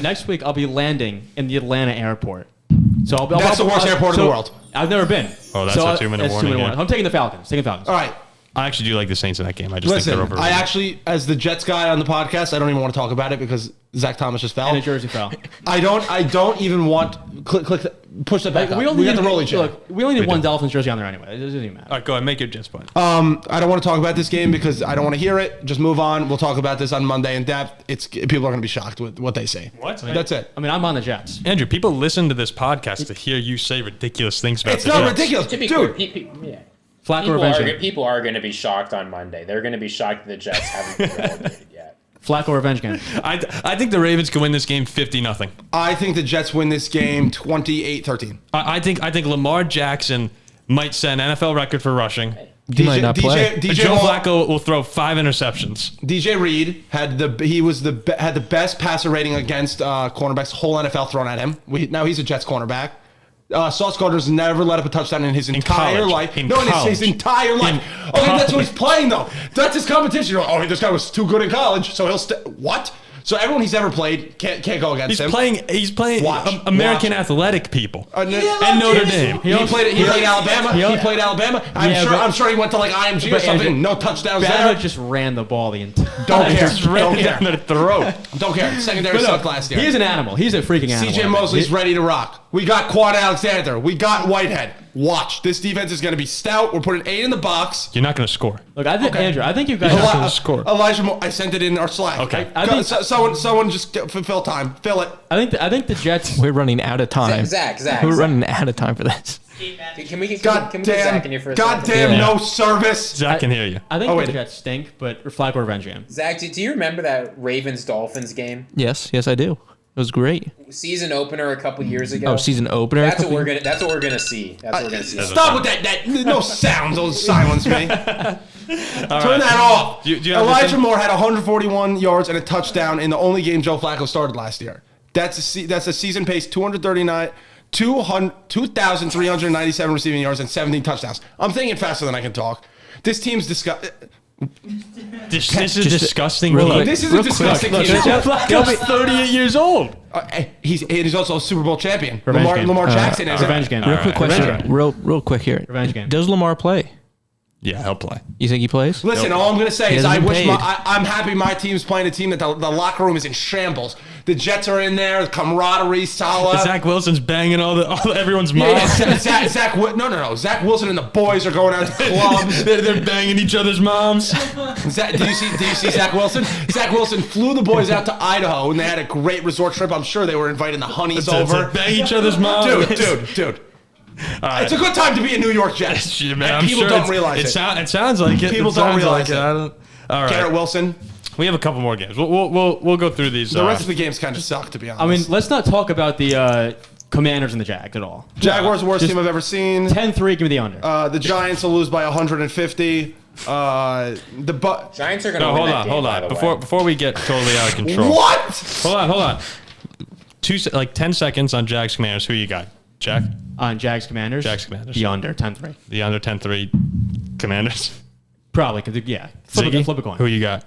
Next week, I'll be landing in the Atlanta airport. So That's the worst airport in the world. I've never been. Oh, that's a 2-minute warning. I'm taking the Falcons. All right. I actually do like the Saints in that game. I just think they're overrated. I actually, as the Jets guy on the podcast, I don't even want to talk about it because Zach Thomas just fell. And a jersey fell. I don't even want... Push that back up. We got the rolling chair. Look, we only need one Dolphins jersey on there anyway. It doesn't even matter. All right, go ahead. Make your Jets point. I don't want to talk about this game because I don't want to hear it. Just move on. We'll talk about this on Monday in depth. People are going to be shocked with what they say. What? That's it. I mean, I'm on the Jets. Andrew, people listen to this podcast to hear you say ridiculous things about It's the not Jets. ridiculous. To be Dude. clear, People are going to be shocked on Monday. They're going to be shocked that the Jets haven't been relegated yet. Flacco revenge game. I think the Ravens can win this game 50-0. I think the Jets win this game 28-13. I think Lamar Jackson might set an NFL record for rushing. might not play. Joe Flacco will throw 5 interceptions. DJ Reed had the best passer rating against cornerbacks, whole NFL thrown at him. Now he's a Jets cornerback. Sauce Gardner's never let up a touchdown in his entire college. life. In no, in college. his entire life. Okay, that's what he's playing, though. That's his competition. You're like, oh, this guy was too good in college, so he'll what? So everyone he's ever played can't go against him. He's playing Watch. American athletic people. And Notre Dame. He played Alabama. He played Alabama. I'm sure he went to like IMG or something. Andrew, No touchdowns Bama there. just ran the ball the entire Don't care. Just ran down their throat. Don't care. Secondary sucked last year. He's an animal. He's a freaking animal. CJ Mosley's ready to rock. We got Quan Alexander. We got Whitehead. Watch. This defense is going to be stout. We're putting 8 in the box. You're not going to score. Look, Andrew, I think you guys score. Elijah Moore. I sent it in our Slack. Okay. I think someone just fill time. Fill it. I think the Jets. We're running out of time. Zach. We're running out of time for this. Can we get Zach in here for a second? Goddamn, no service. Zach can hear you. I think wait. the Jets stink, but flag or revenge game. Zach, do you remember that Ravens-Dolphins game? Yes, I do. It was great. Season opener a couple years ago. Oh, season opener. That's what we're gonna see. That's what we're gonna see. Stop with that. No sound. Don't silence me. Turn that off. Do you have Elijah anything? Moore had 141 yards and a touchdown in the only game Joe Flacco started last year. That's a season pace 2,397 receiving yards and 17 touchdowns. I'm thinking faster than I can talk. This team's disgusting. This is disgusting. real quick. This is a disgusting team. Joe Flacco's 38 years old. He's also a Super Bowl champion. Revenge game. Lamar Jackson is. Revenge game. Real quick question. Revenge game. Real quick here. Revenge game. Does Lamar play? Yeah, he'll play. You think he plays? Listen, all I'm going to say He is hasn't I wish paid. I'm happy my team's playing a team that the locker room is in shambles. The Jets are in there, the camaraderie, Salah. Zach Wilson's banging all everyone's Yeah, moms. no. Zach Wilson and the boys are going out to clubs. They're banging each other's moms. Do you see Zach Wilson? Zach Wilson flew the boys out to Idaho, and they had a great resort trip. I'm sure they were inviting the honeys over. Bang each other's moms. Dude. It's a good time to be a New York Jets. Shit, man, And I'm people sure don't realize it. It sounds like it. People It don't sounds realize like it. I don't. All right. Garrett Wilson. We have a couple more games. We'll go through these. The rest of the games kind of suck, to be honest. I mean, let's not talk about the Commanders and the Jags at all. Jaguars, the worst Just team I've ever seen. 10-3, give me the under. The Giants will lose by 150. Giants are gonna No, win that game, hold by on. the way. Before we get totally out of control. What? Hold on. 10 seconds on Jags Commanders. Who you got? Jack? On Jags Commanders. Jags Commanders. The under 10-3. The under 10-3 Commanders. Probably because flip Ziggy? a coin. Who you got?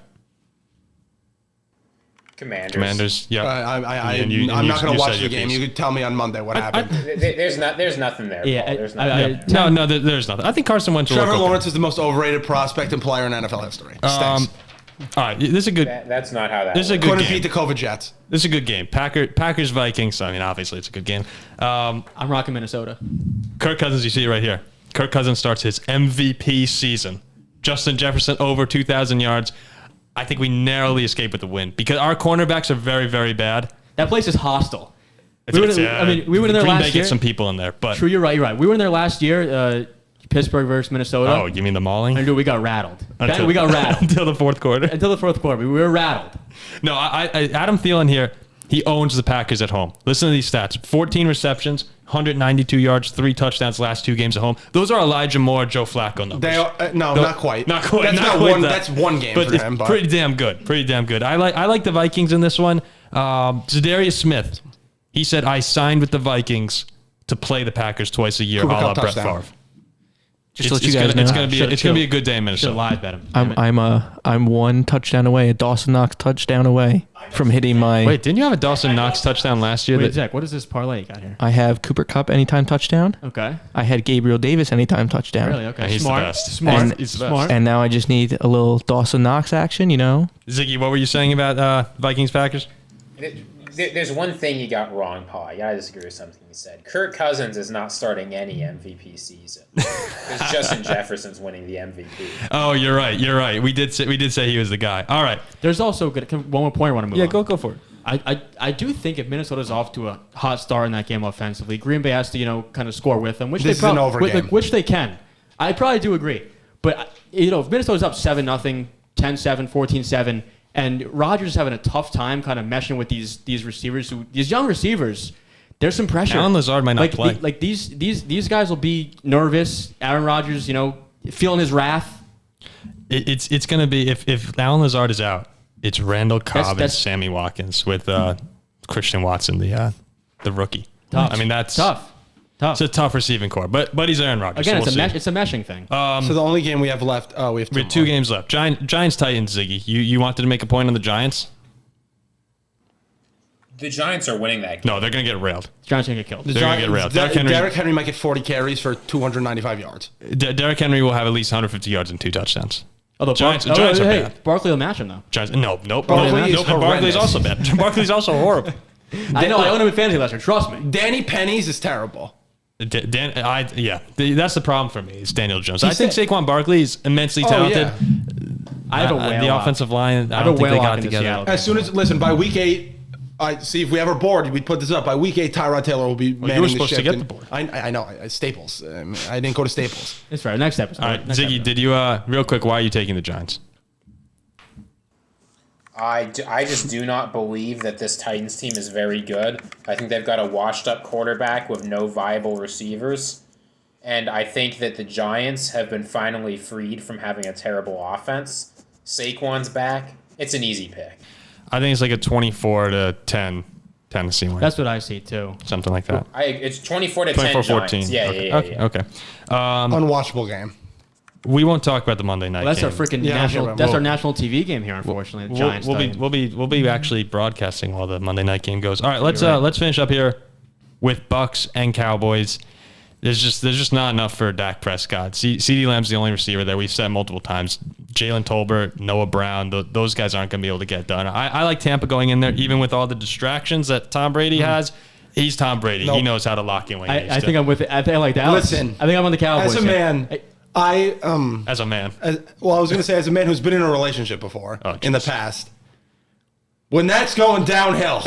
Commanders. Yeah. I'm not going to watch the game. You could tell me on Monday what happened. There's nothing there. Yeah, Paul. There's nothing. No, there's nothing. I think Carson Wentz will Trevor look okay. Lawrence is the most overrated prospect and player in NFL history. Stinks. All right, this is a good. That's not how that This is a works. good Couldn't game. beat the COVID Jets. This is a good game. Packers-Vikings. I mean, obviously, it's a good game. I'm rocking Minnesota. Kirk Cousins, you see it right here. Kirk Cousins starts his MVP season. Justin Jefferson over 2,000 yards. I think we narrowly escape with the win because our cornerbacks are very, very bad. That place is hostile. We we were in there Green Bay last year. gets some people in there, but True, you're right. We were in there last year. Pittsburgh versus Minnesota. oh, you mean the mauling? And dude, we got rattled. Until- We got rattled. until the fourth quarter. Until the fourth quarter. We were rattled. No, Adam Thielen here. He owns the Packers at home. Listen to these stats: 14 receptions, 192 yards, 3 touchdowns last 2 games at home. Those are Elijah Moore, Joe Flacco numbers. They are, not quite. Not quite. That's not not quite one. that. That's one game but for it's him. But pretty damn good. Pretty damn good. I like the Vikings in this one. Zadarius Smith. He said, "I signed with the Vikings to play the Packers twice a year." Cooper A la Kupp Brett touchdown. Favre. Just to let you guys know. It's gonna be a good day in Should Minnesota. have lied bet him. I'm one touchdown away, a Dawson Knox touchdown away from hitting my. Wait, didn't you have a Dawson Knox touchdown last year? Wait, Zach, what is this parlay you got here? I have Cooper Kupp anytime touchdown. Okay. I had Gabriel Davis anytime touchdown. Really? Okay. Yeah, he's the Smart. best. Smart. And- He's the best. Smart. And now I just need a little Dawson Knox action, you know? Ziggy, what were you saying about Vikings Packers? There's one thing you got wrong, Paul. I gotta disagree with something you said. Kirk Cousins is not starting any MVP season. Because Justin Jefferson's winning the MVP. Oh, you're right. We did say he was the guy. All right. There's also one more point I want to move on. Go for it. I do think if Minnesota's off to a hot start in that game offensively, Green Bay has to kind of score with them, which This is they an over game. which they can. I probably do agree, but if Minnesota's up 7-0, 10-7, 14-7, and Rodgers is having a tough time kind of meshing with these receivers, these young receivers, there's some pressure. Allen Lazard might not play. These guys will be nervous. Aaron Rodgers, feeling his wrath. It's going to be if Allen Lazard is out, it's Randall Cobb and that's- Sammy Watkins with Christian Watson, the rookie. Tough. I mean that's Tough. It's a tough receiving core, but he's Aaron Rodgers. Again, so it's a meshing thing. So the only game we have left, we have 2 games left. Giants, Titans, Ziggy. You wanted to make a point on the Giants? The Giants are winning that game. No, they're going to get railed. Giants are going to get killed. They're going to get railed. Derrick Henry might get 40 carries for 295 yards. Derrick Henry will have at least 150 yards and 2 touchdowns. Although Giants are bad. Barkley will match him, though. Giants, nope. Barkley's also bad. Barkley's also horrible. I know. I own him in fantasy last year. Trust me. Danny Pennies is terrible. That's the problem for me. It's Daniel Jones. I think Saquon Barkley is immensely talented. Yeah. I have a whale. The offensive line, I don't think they got together. As soon as by week 8, see if we have a board, we put this up. By week 8, Tyrod Taylor will be manning you were the supposed ship. to get the board. I know. Staples. I didn't go to Staples. That's right. Next episode. All right, Next Ziggy, episode. did you real quick? Why are you taking the Giants? I just do not believe that this Titans team is very good. I think they've got a washed-up quarterback with no viable receivers. And I think that the Giants have been finally freed from having a terrible offense. Saquon's back. It's an easy pick. I think it's like a 24-10 Tennessee win. That's what I see, too. Something like that. It's 24-10 24-14. Giants. Yeah. Okay. Unwatchable game. We won't talk about the Monday night. Well, that's game. our freaking Yeah, national. okay, That's well, our national TV game here. Unfortunately, the Giants. We'll be actually broadcasting while the Monday night game goes. All right, let's finish up here with Bucs and Cowboys. There's just not enough for Dak Prescott. CeeDee Lamb's the only receiver there. We've said multiple times. Jalen Tolbert, Noah Brown, those guys aren't going to be able to get done. I like Tampa going in there, even with all the distractions that Tom Brady has. He's Tom Brady. Nope. He knows how to lock in when he needs I think I'm with it. I think I like Dallas. Listen, I think I'm on the Cowboys. As a man, I was going to say as a man who's been in a relationship before in the past, when that's going downhill,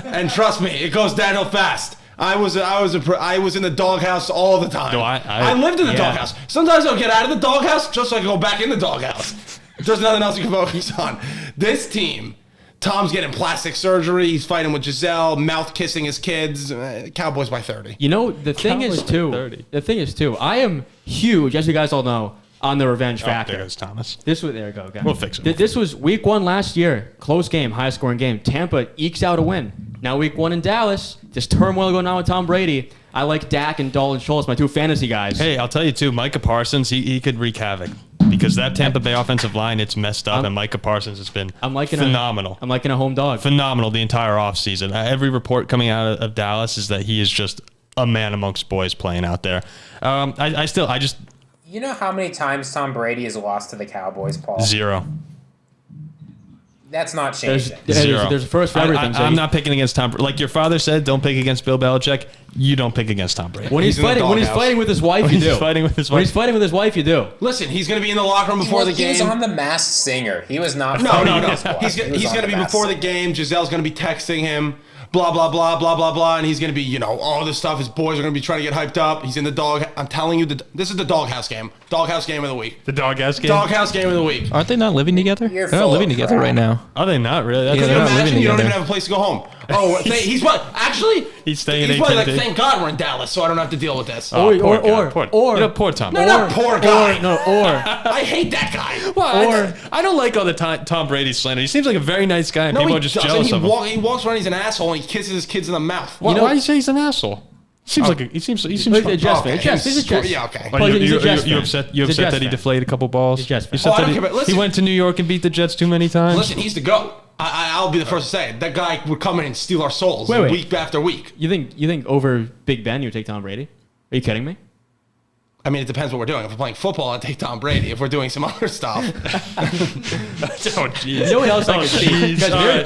and trust me, it goes downhill fast. I was in the doghouse all the time. No, I lived in the doghouse. Sometimes I'll get out of the doghouse just so I can go back in the doghouse. There's nothing else you can focus on. This team, Tom's getting plastic surgery. He's fighting with Giselle, mouth kissing his kids. Cowboys by 30. You know, the thing is too, I am huge, as you guys all know, on the revenge factor. There goes Thomas. There we go. We'll fix it. This was week 1 last year. Close game, highest scoring game. Tampa ekes out a win. Now week 1 in Dallas. Just turmoil going on with Tom Brady. I like Dak and Dalton Schultz, my 2 fantasy guys. Hey, I'll tell you too, Micah Parsons, he could wreak havoc. Because that Tampa Bay offensive line, it's messed up, and Micah Parsons has been phenomenal. I'm liking a home dog. Phenomenal the entire offseason. Every report coming out of Dallas is that he is just a man amongst boys playing out there. You know how many times Tom Brady has lost to the Cowboys, Paul? 0. That's not changing. There's a first for everything. I'm not picking against Tom Brady. Like your father said, don't pick against Bill Belichick. You don't pick against Tom Brady. When he's fighting with his wife, you do. He's fighting with his wife. When he's fighting with his wife, you do. Listen, he's going to be in the locker room before the game. He was on The Masked Singer. He was not. No. His wife. He's going to be before the game. Giselle's going to be texting him. Blah, blah, blah, blah, blah, blah. And he's going to be, all this stuff. His boys are going to be trying to get hyped up. He's in the dog. I'm telling you, this is the doghouse game. Doghouse game of the week. The doghouse game? Doghouse game of the week. Aren't they not living together? You're They're not living together right now. Are they not really? Can you imagine you don't even have a place to go home? Oh, he's what? Actually, he's staying. He's probably like, thank God we're in Dallas, so I don't have to deal with this. Poor Tom. No, not poor guy. I hate that guy. Well, I don't like all the Tom Brady slander. He seems like a very nice guy, and people are just jealous of him. He walks around, he's an asshole, and he kisses his kids in the mouth. Why do you say he's an asshole? He seems he's a jest fan. He's a jest. Yeah, okay. You upset that he deflated a couple balls? He's a Jets fan. I don't care, but listen. He went to New York and beat the Jets too many times. Listen, he's the GOAT. I'll be the first to say it. That guy would come in and steal our souls week after week. You think over Big Ben you would take Tom Brady? Are you kidding me? I mean, it depends what we're doing. If we're playing football, I'd take Tom Brady. If we're doing some other stuff. Oh, jeez. You know what else I could see? We're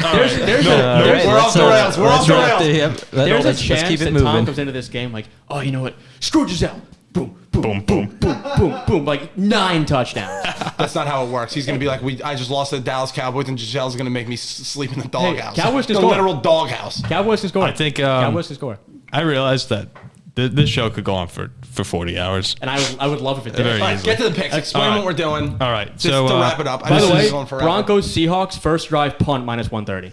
off the rails. We're off the rails. There's a chance keep it that moving. Tom comes into this game like, oh, you know what? Screw Giselle. Boom, boom, boom, boom, boom, boom. Like 9 touchdowns. That's not how it works. He's going to be like, I just lost to the Dallas Cowboys, and Giselle's going to make me sleep in the doghouse. Cowboys can the score. literal doghouse. Cowboys can score. I think Cowboys can score. I realized that this show could go on for 40 hours. And I would love if it did. Very All right, easily. get to the picks. Explain what we're doing. All right. Just to wrap it up. By the way, Broncos Seahawks first drive punt -130.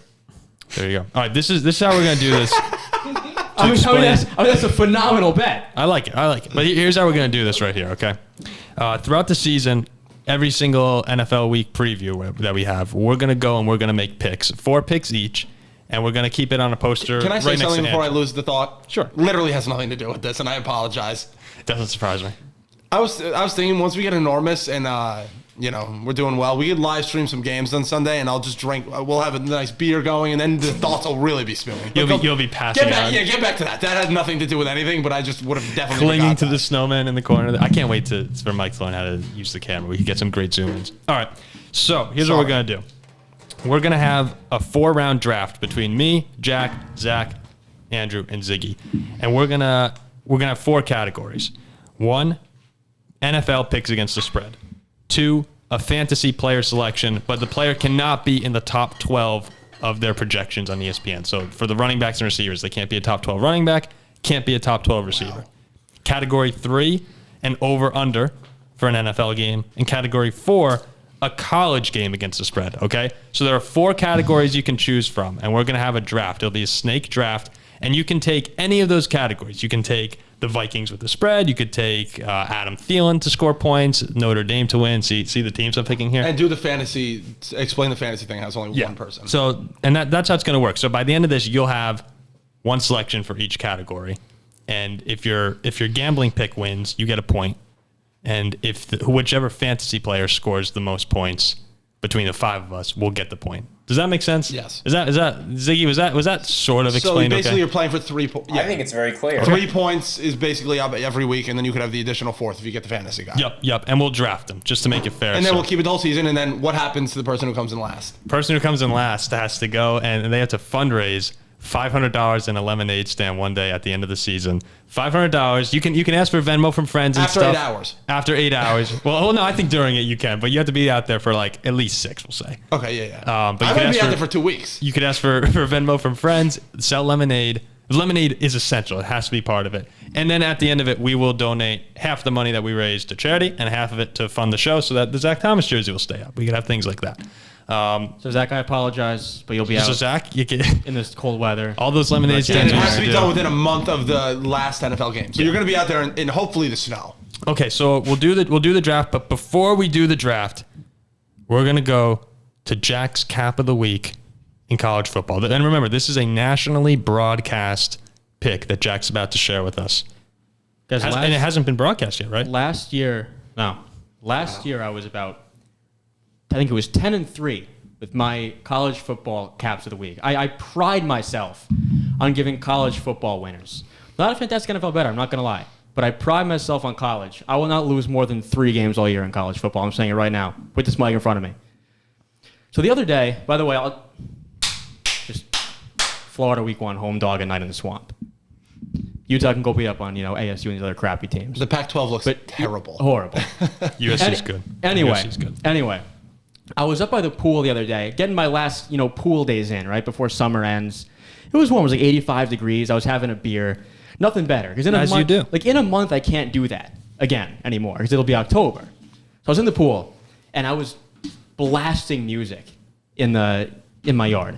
There you go. All right. This is how we're gonna do this. I mean, that's a phenomenal bet. I like it. But here's how we're going to do this right here, okay? Throughout the season, every single NFL week preview that we have, we're going to go and we're going to make picks. 4 picks each. and we're going to keep it on a poster. Can I say right next something to before I Andrew. lose the thought? Sure. Literally has nothing to do with this, and I apologize. It doesn't surprise me. I was thinking once we get enormous and we're doing well, we could live stream some games on Sunday, and I'll just drink. We'll have a nice beer going, and then the thoughts will really be spewing. You'll be passing out. Yeah, get back to that. That had nothing to do with anything, but I just would have definitely Clinging to that. the snowman in the corner. I can't wait for Mike to learn how to use the camera. We can get some great zoom-ins. All right, so here's what we're going to do. We're going to have a 4-round draft between me, Jack, Zach, Andrew, and Ziggy. And we're gonna have 4 categories. 1, NFL picks against the spread. 2, a fantasy player selection, but the player cannot be in the top 12 of their projections on ESPN. So for the running backs and receivers, they can't be a top 12 running back, can't be a top 12 receiver. Category 3, an over-under for an NFL game. And category 4, a college game against the spread, okay? So there are 4 categories you can choose from, and we're going to have a draft. It'll be a snake draft, and you can take any of those categories. You can take the Vikings with the spread. You could take Adam Thielen to score points, Notre Dame to win. See the teams I'm picking here? And do the fantasy, explain the fantasy thing. It has only one person. So, and that's how it's going to work. So by the end of this, you'll have one selection for each category. And if your gambling pick wins, you get a point. And if whichever fantasy player scores the most points between the 5 of us, we'll get the point. Does that make sense? Yes. Is that Ziggy? Was that sort of explained? So basically, okay? you're playing for 3 points. Yeah. I think it's very clear. 3 points is basically every week, and then you could have the additional 4th if you get the fantasy guy. Yep. And we'll draft them just to make it fair. And then we'll keep it the whole season. And then what happens to the person who comes in last? Person who comes in last has to go, and they have to fundraise $500 in a lemonade stand one day at the end of the season. $500. You can ask for Venmo from friends and After stuff. 8 hours. After 8 hours. Well, no, I think during it you can, but you have to be out there for like at least 6, we'll say. Okay, yeah. But I'm you can going to ask be out there for 2 weeks. You could ask for Venmo from friends, sell lemonade. Lemonade is essential. It has to be part of it. And then at the end of it, we will donate half the money that we raise to charity and half of it to fund the show so that the Zach Thomas jersey will stay up. We could have things like that. So Zach, I apologize, but you'll be out So Zach, you can in this cold weather. all those lemonade And stands. it we're has to gonna be do. done within a month of the last NFL game. So you're going to be out there in hopefully the snow. Okay, so we'll do the draft, but before we do the draft, we're gonna go to Jack's cap of the week in college football. And remember, this is a nationally broadcast pick that Jack's about to share with us. Guys, And it hasn't been broadcast yet, right? Last year I was about, I think it was 10-3 with my college football caps of the week. I pride myself on giving college football winners. Not a fantastic NFL better, I'm not going to lie. But I pride myself on college. I will not lose more than 3 games all year in college football. I'm saying it right now. Put this mic in front of me. So the other day, by the way, I'll just Florida week 1, home dog at night in the swamp. Utah can go beat up on, ASU and these other crappy teams. The Pac-12 looks terrible. Horrible. USC's good. USC's good. Anyway, I was up by the pool the other day, getting my last, pool days in, right before summer ends. It was warm. It was like 85 degrees. I was having a beer. Nothing better. Because in a month, I can't do that again anymore because it'll be October. So I was in the pool, and I was blasting music in my yard.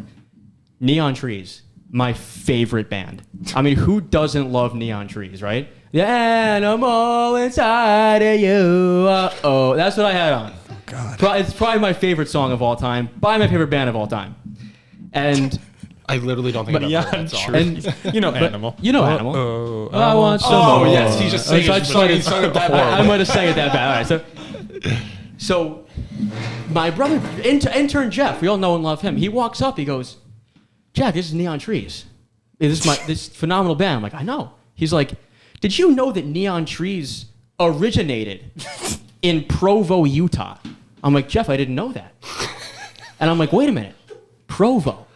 Neon Trees, my favorite band. I mean, who doesn't love Neon Trees, right? The animal inside of you. Uh-oh. That's what I had on. God. It's probably my favorite song of all time, by my favorite band of all time. And I literally don't think I've ever heard that song. And, Animal. Animal. I want some more. Yes, he's just saying I might have sang it that bad. All right, so my brother, intern Jeff, we all know and love him. He walks up, he goes, Jack, this is Neon Trees. This phenomenal band. I'm like, I know. He's like, did you know that Neon Trees originated in Provo, Utah? I'm like, Jeff, I didn't know that. And I'm like, wait a minute. Provo.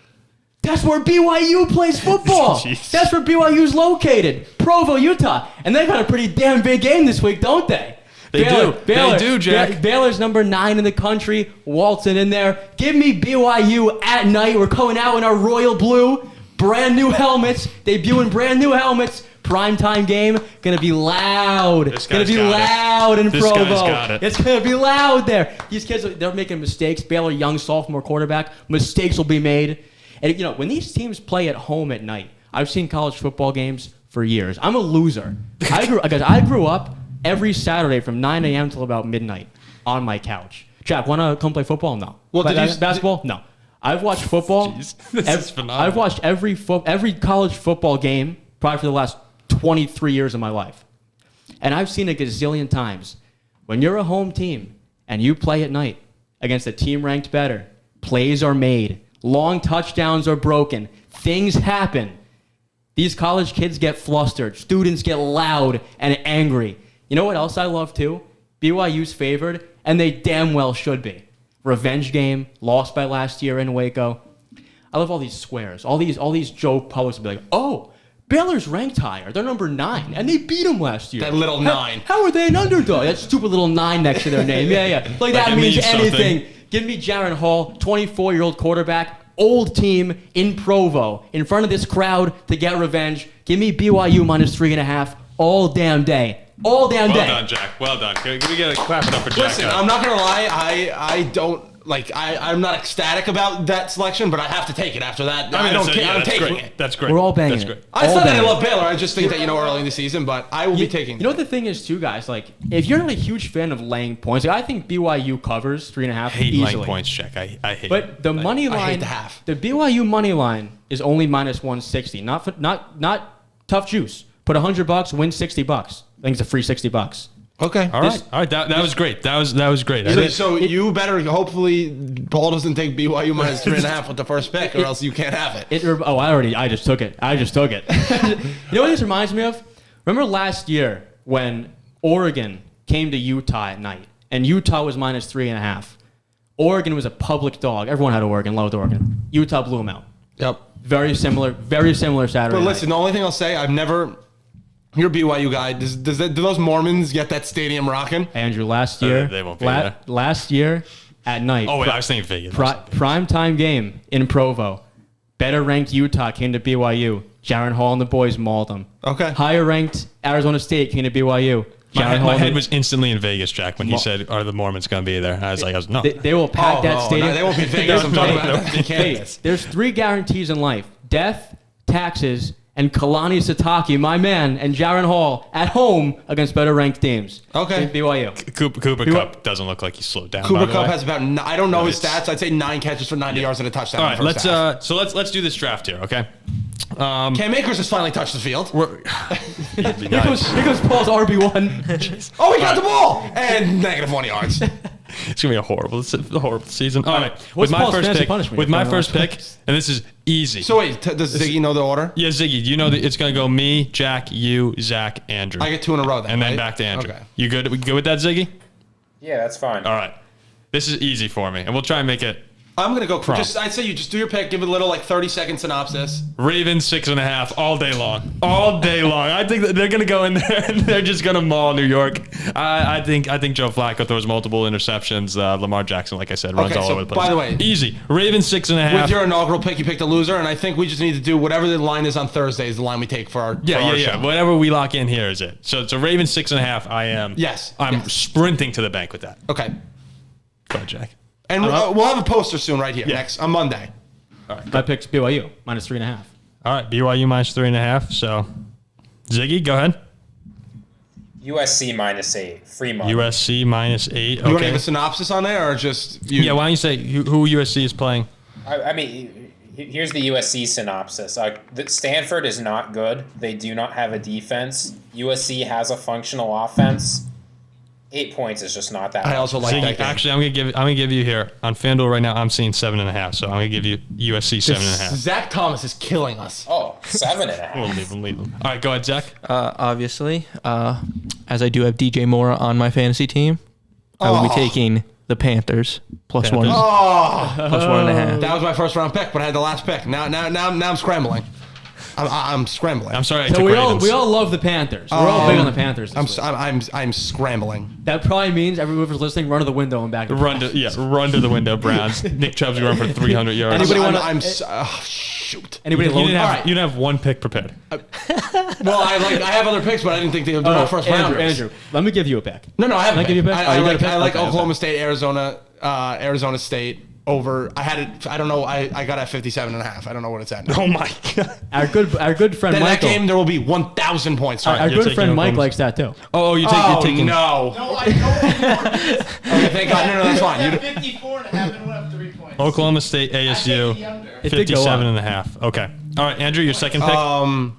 That's where BYU plays football. That's where BYU's located. Provo, Utah. And they got a pretty damn big game this week, don't they? Baylor, they do, Jack. Baylor's number 9 in the country, waltzing in there. Give me BYU at night. We're going out in our royal blue, brand new helmets, debuting brand new helmets. Primetime game, gonna be loud. It's gonna be loud in Provo. It's gonna be loud there. These kids, they're making mistakes. Baylor, young sophomore quarterback, mistakes will be made. And when these teams play at home at night, I've seen college football games for years. I'm a loser. I grew up every Saturday from 9 a.m. till about midnight on my couch. Jack, want to come play football? No. Well, basketball? No. I've watched football. Jeez, this is phenomenal. I've watched every college football game probably for the last 23 years of my life. And I've seen it a gazillion times. When you're a home team and you play at night against a team ranked better, plays are made, long touchdowns are broken, things happen. These college kids get flustered. Students get loud and angry. You know what else I love too? BYU's favored, and they damn well should be. Revenge game, lost by last year in Waco. I love all these squares. All these Joe Publics will be like, oh, Baylor's ranked higher. They're number 9, and they beat them last year. That little 9. How are they an underdog? That stupid little 9 next to their name. Yeah. Like that means anything. Something. Give me Jaron Hall, 24-year-old quarterback, old team in Provo, in front of this crowd to get revenge. Give me BYU minus 3.5 all damn day. All damn day. Well done, Jack. Well done. Can we get a clap it up for Jack? Listen, I'm not gonna lie. I don't like. I'm not ecstatic about that selection, but I have to take it after that. I don't care. I'm taking it. That's great. We're all banging That's it. great. I thought that I love Baylor. I just think that early in the season, but I will be taking. You know what the thing is too, guys? Like, if you're not a huge fan of laying points, like, I think BYU covers 3.5 I hate easily. laying points, Jack. I hate. But the money line, I hate the half. The BYU money line is only minus 160. Not tough juice. Put $100, win $60. I think it's a free $60. Okay. All right. That was great. That was great. So you better hopefully Paul doesn't take BYU minus 3.5 with the first pick, or else you can't have it. I just took it. You know what this reminds me of? Remember last year when Oregon came to Utah at night, and Utah was minus 3.5. Oregon was a public dog. Everyone had Oregon, loved Oregon. Utah blew them out. Yep. Very similar Saturday But listen, night. the only thing I'll say, you're a BYU guy. Do those Mormons get that stadium rocking? Andrew, last year, They won't be there. Last year at night. Oh wait, I was thinking Vegas. Prime time game in Provo. Better ranked Utah came to BYU. Jaron Hall and the boys mauled them. Okay. Higher ranked Arizona State came to BYU. My head was instantly in Vegas, Jack, when he said, "Are the Mormons going to be there?" I was like, "No." They will pack that stadium. No, they won't be in Vegas. I'm talking about Kansas. There's 3 guarantees in life: death, taxes, and Kalani Sitake, my man, and Jaron Hall at home against better ranked teams. Okay. In BYU. Cooper Kupp doesn't look like he slowed down. Cooper by the Kupp way. has about I don't know his stats. I'd say 9 catches for 90 yards and a touchdown. All right, in the first half. let's do this draft here, okay? Cam Akers has finally touched the field. That'd be Here nice. goes Paul's RB1. Oh, he got the ball and negative 1 yards. It's gonna be a horrible season. All right, What's with my Paul's first fantasy pick, punishment? with my first pick, and this is easy. So wait, does Ziggy know the order? Yeah, Ziggy, do you know that it's gonna go me, Jack, you, Zach, Andrew, I get 2 in a row then, and then right? back to Andrew. Okay. You good? We good with that, Ziggy? Yeah, that's fine. All right, this is easy for me, and we'll try and make it. I'm gonna go. I'd say you just do your pick. Give it a little 30-second synopsis. Ravens 6.5 all day long. All day long. I think that they're gonna go in there and they're just gonna maul New York. I think Joe Flacco throws multiple interceptions. Lamar Jackson, like I said, runs all over the place. By the way, easy. Ravens 6.5. with your inaugural pick, you picked a loser, and I think we just need to do whatever the line is on Thursday is the line we take for our Yeah. show. Whatever we lock in here is it. So it's a Ravens 6.5. I'm Yes. sprinting to the bank with that. Okay. Go ahead, Jack. And we'll have a poster soon right here next on Monday. My pick's BYU minus 3.5. All right, BYU minus 3.5. So Ziggy, go ahead. USC minus 8. Free money. USC minus 8. You want to Okay. give a synopsis on there, or just you? Yeah, why don't you say who USC is playing? I mean, here's the USC synopsis. Stanford is not good. They do not have a defense. USC has a functional offense. 8 points is just not that I much. also like that Ziggy, game. actually, I'm gonna give you here on FanDuel right now. I'm seeing 7.5, so I'm gonna give you USC 7.5. Zach Thomas is killing us. Oh, 7.5. We'll leave him. All right, go ahead, Zach. Obviously, as I do have DJ Moore on my fantasy team, I will be taking the Panthers plus Panthers. one. Oh, Plus 1.5. that was my first round pick, but I had the last pick. Now I'm scrambling. I'm scrambling. I'm sorry, I So took we Ravens. all love the Panthers. We're all big on the Panthers. This week. I'm scrambling. That probably means everyone who's listening, run to the window and back. Run to the window, Browns. Nick Chubb's going for 300 yards. Anybody wanna- Shoot. Anybody You alone? didn't All have right. you didn't have one pick prepared. Well, I have other picks, but I didn't think they would do my first round. Andrew, let me give you a pick. No, I haven't. Can I give you a pick? I Oh, you got a like pick? Okay, Oklahoma State, Arizona State over. I had it. I don't know. I got at 57.5. I don't know what it's at now. Oh my god. Our good friend Then that Michael. game there will be 1,000 points. Our You're good taking friend Mike Oklahoma- likes that too. Oh, you're taking. no. No, I don't. Okay, thank God. No, that's fine. I 54.5 and went up 3 points. Oklahoma State, ASU, It did go 57 up. and a half. Okay. All right, Andrew, your second pick. I'll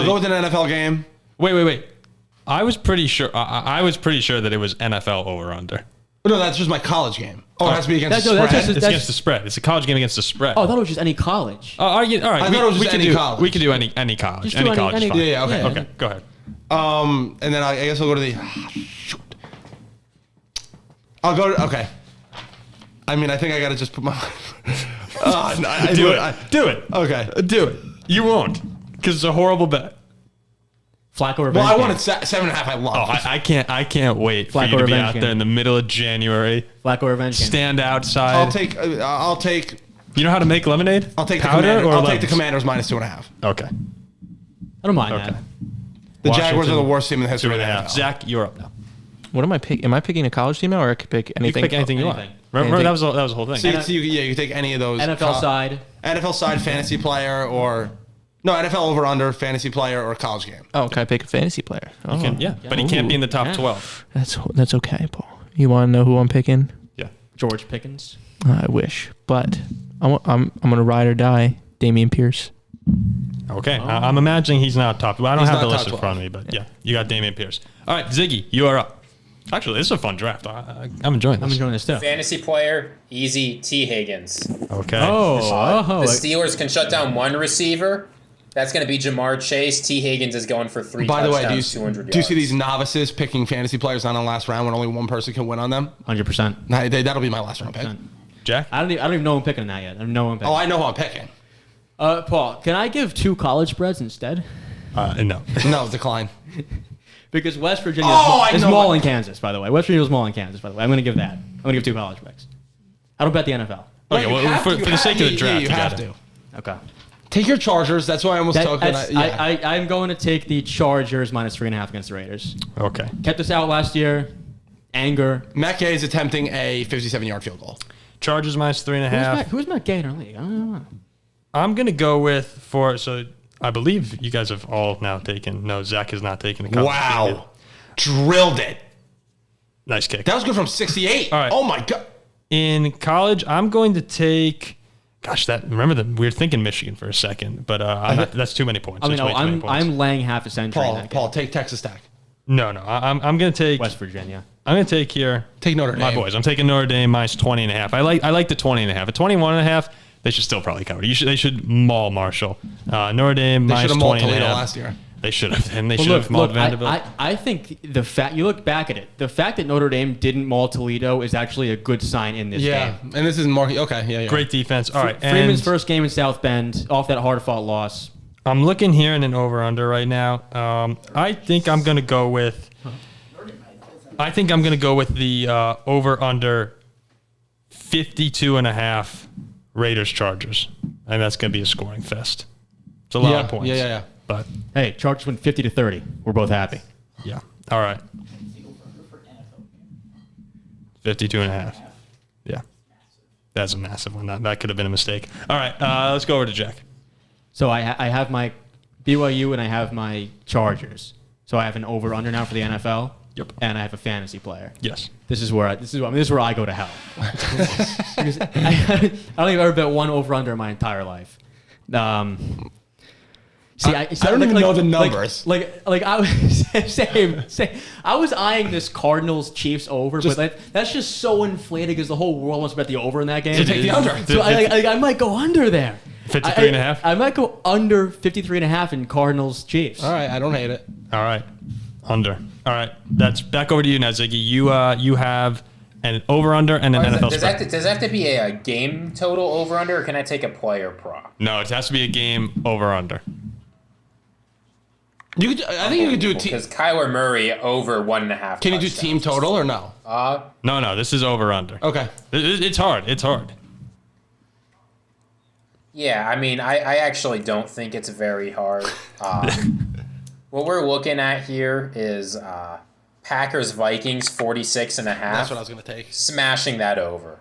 go with an NFL game. Wait. I was pretty sure. I was pretty sure that it was NFL over under. No, that's just my college game. Oh, it has to be against the That's spread. just- It's against the spread. It's a college game against the spread. Oh, I thought it was just any college. All right. I thought it was just any college. We could do any college. Just Any do college. is any- fine. Yeah, okay. Okay. Go ahead. And then I guess I'll go to the. Shoot. I'll go to. Okay. I mean, I think I got to just put my. Do it. Do it. Okay. Do it. You won't, because it's a horrible bet. Flacco revenge. Well, I game. wanted 7.5. I love. Oh, I can't wait for Flacco you to be revenge out game. there in the middle of January. Flacco revenge game. Stand outside. I'll take. You know how to make lemonade? I'll take the powder Commander. or I'll take the lemons? Commanders minus 2.5. Okay. I don't mind Okay. that. The Jaguars are Washington, the worst team in the history of the 2.5. NFL. Zach, you're up now. What am I picking? Am I picking a college team now, or I could pick You anything? can pick anything you want. Anything. Remember Anything. that was the whole thing. So you can take any of those. NFL side. NFL side fantasy player or no NFL over under fantasy player or college game. Oh, can I pick a fantasy player? Oh, But he can't be in the top Yeah. 12. that's okay, Paul. You want to know who I'm picking? Yeah. George Pickens. I wish, but I'm gonna ride or die. Damian Pierce. Okay. I'm imagining he's not top. Well, I don't He's have the not list top in front of me, but yeah, you got Damian Pierce. All right, Ziggy, you are up. Actually, this is a fun draft. I'm enjoying this. I'm enjoying this too. Fantasy player, easy, T. Higgins. Okay. The Steelers can shut down one receiver. That's going to be Jamar Chase. T. Higgins is going for 3 By the way, touchdowns, 200 yards. do you see these novices picking fantasy players not in the last round when only one person can win on them? 100%. That'll be my last round pick. Jack? I don't even know who I'm picking in that yet. I don't know who I'm picking. Oh, I know who I'm picking. Paul, can I give 2 college spreads instead? No. No, decline. Because West Virginia I is know small what- in Kansas, by the way. West Virginia is small in Kansas, by the way. I'm going to give that. I'm going to give 2 college picks. I don't bet the NFL. Okay, You well, have for to- the sake of the draft, you you have gotta. to. Okay. Take your Chargers. That's why I almost took it. I'm going to take the Chargers minus 3.5 against the Raiders. Okay. Kept us out last year. Anger. Matt Gay is attempting a 57-yard field goal. Chargers minus 3.5. Who's Matt Gay in our league? I don't know. I'm going to go with so I believe you guys have all now taken. No, Zach has not taken a college team Wow. yet. Drilled it. Nice kick. That was good from 68. All right. Oh, my God. In college, I'm going to take. Gosh, remember that we were thinking Michigan for a second, but that's too many points. I mean, That's way too many points. I'm laying half a century in that game. Paul, take Texas Tech. No, I'm going to take. West Virginia. I'm going to take here. Take Notre Dame. My boys. I'm taking Notre Dame minus 20.5. I like the 20.5. At 21.5, they should still probably cover. They should maul Marshall. Notre Dame They minus should have mauled 20.5. Toledo last year. They should have, and they Well, should have mauled Vanderbilt. I think the fact you look back at it, the fact that Notre Dame didn't maul Toledo is actually a good sign in this Yeah. game. And this is more. Okay. Yeah. Great defense. All right, Freeman's and first game in South Bend off that hard fought loss. I'm looking here in an over/under right now. I think I'm going to go with. The over/under 52.5 Raiders-Chargers, and that's going to be a scoring fest. It's a lot of points. Yeah. But Hey, Chargers win 50-30. We're both happy. yeah, all right. 52.5. Yeah, that's a massive one. That could have been a mistake. All right, let's go over to Jack. So I have my BYU and I have my Chargers. So I have an over/under now for the NFL. Yep. And I have a fantasy player. Yes. This is where I go to hell. Because I don't think I've ever bet one over/under in my entire life. I don't even know the numbers. Like I was same. I was eyeing this Cardinals Chiefs over, but that's just so inflated because the whole world wants to bet the over in that game. So take the under. So I might go under there. 53.5? I might go under 53.5 in Cardinals Chiefs. All right. I don't hate it. All right. Under. All right. That's back over to you now, Ziggy. You have an over/under and an NFL Does spread. that have to be a game total over under, or can I take a player prop? No, it has to be a game over/under. I think you could do a team. Because Kyler Murray over 1.5. Can you do team total or no? No, this is over/under. Okay. It's hard. It's hard. Yeah, I mean, I actually don't think it's very hard. What we're looking at here is Packers-Vikings 46.5. That's what I was going to take. Smashing that over.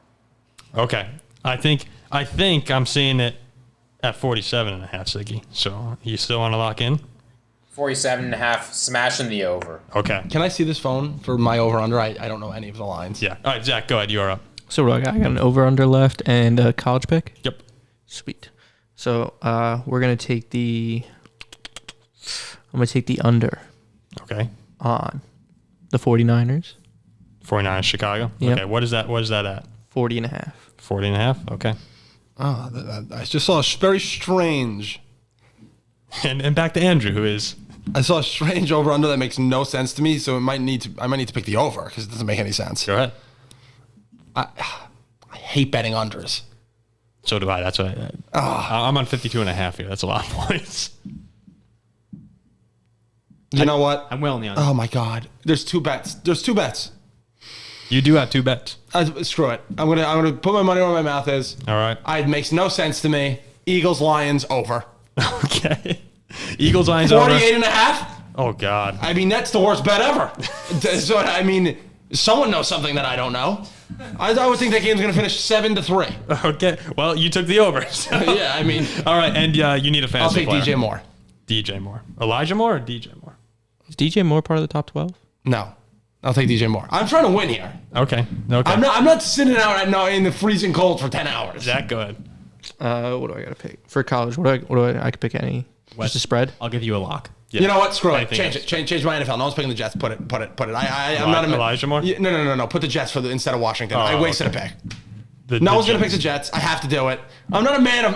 Okay. I think I'm seeing it at 47.5, Ziggy. So you still want to lock in? 47.5, smashing the over. Okay. Can I see this phone for my over under? I don't know any of the lines. Yeah. All right, Zach, go ahead. You are up. So I got an over/under left and a college pick. Yep. Sweet. So we're gonna take the. I'm gonna take the under. Okay. On the 49ers. 49ers Chicago. Yep. Okay. What is that at? 40.5. 40.5. Okay. Oh, I just saw a very strange. And back to Andrew, who is. I saw a strange over/under that makes no sense to me, so I might need to pick the over because it doesn't make any sense. Go ahead. I hate betting unders. So do I. That's why I'm on 52.5 here. That's a lot of points. You know what? I'm well in the under. Oh my God. There's two bets. You do have 2 bets. Screw it. I'm gonna put my money where my mouth is. All right. It makes no sense to me. Eagles Lions over. Okay. Eagles Lions over. 48.5. Oh God. I mean, that's the worst bet ever. So I mean, someone knows something that I don't know. I would think that game's gonna finish 7-3. Okay. Well, you took the over. So. Yeah, I mean. All right, and you need a I'll fantasy take player. DJ Moore. DJ Moore. Elijah Moore or DJ Moore? Is DJ Moore part of the top 12? No, I'll take DJ Moore. I'm trying to win here. Okay. I'm not sitting out in the freezing cold for 10 hours. Zach, go ahead. What do I gotta pick for college? What do I could pick any? Just a spread. I'll give you a lock. Yeah. You know what? Screw it. Anything Change my NFL. No one's picking the Jets. Put it. I'm not a Elijah Moore? No. Put the Jets instead of Washington. I wasted a pick. No one's going to pick the Jets. I have to do it. I'm not a man of...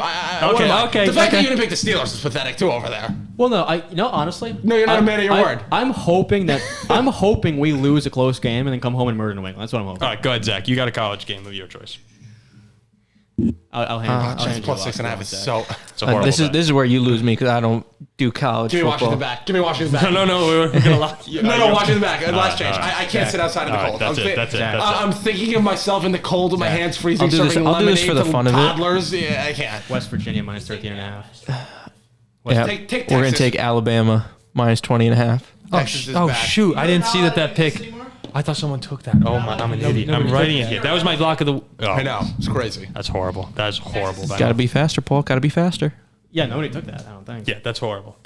Okay. The fact that you didn't pick the Steelers is pathetic, too, over there. Well, no, honestly. No, you're not a man of your word. I'm hoping we lose a close game and then come home and murder New England. That's what I'm hoping. All right, go ahead, Zach. You got a college game of your choice. I'll hand Jets you plus a 6.5 lock. is so... It's a horrible This bet. is where you lose me because I don't do college Give me football. Washington back. No, we're going to lock you. No, Washington back. Last change. all right. I can't sit outside in the cold. That's it. I'm thinking of myself in the cold with my hands freezing, I'll do this- serving I'll do lemonade this for the to fun of it. toddlers. Yeah, I can't. West Virginia minus 13.5. Yeah, Take we're gonna Texas. take Alabama minus 20.5. Texas is Oh, back. shoot. I didn't see that pick. I thought someone took that. Oh, my. I'm an idiot. I'm writing it here. That was my block of the... Oh, I know. It's crazy. That's horrible. That is horrible. Gotta be faster, Paul. Gotta be faster. Yeah, nobody took that. I don't think. Yeah, that's horrible.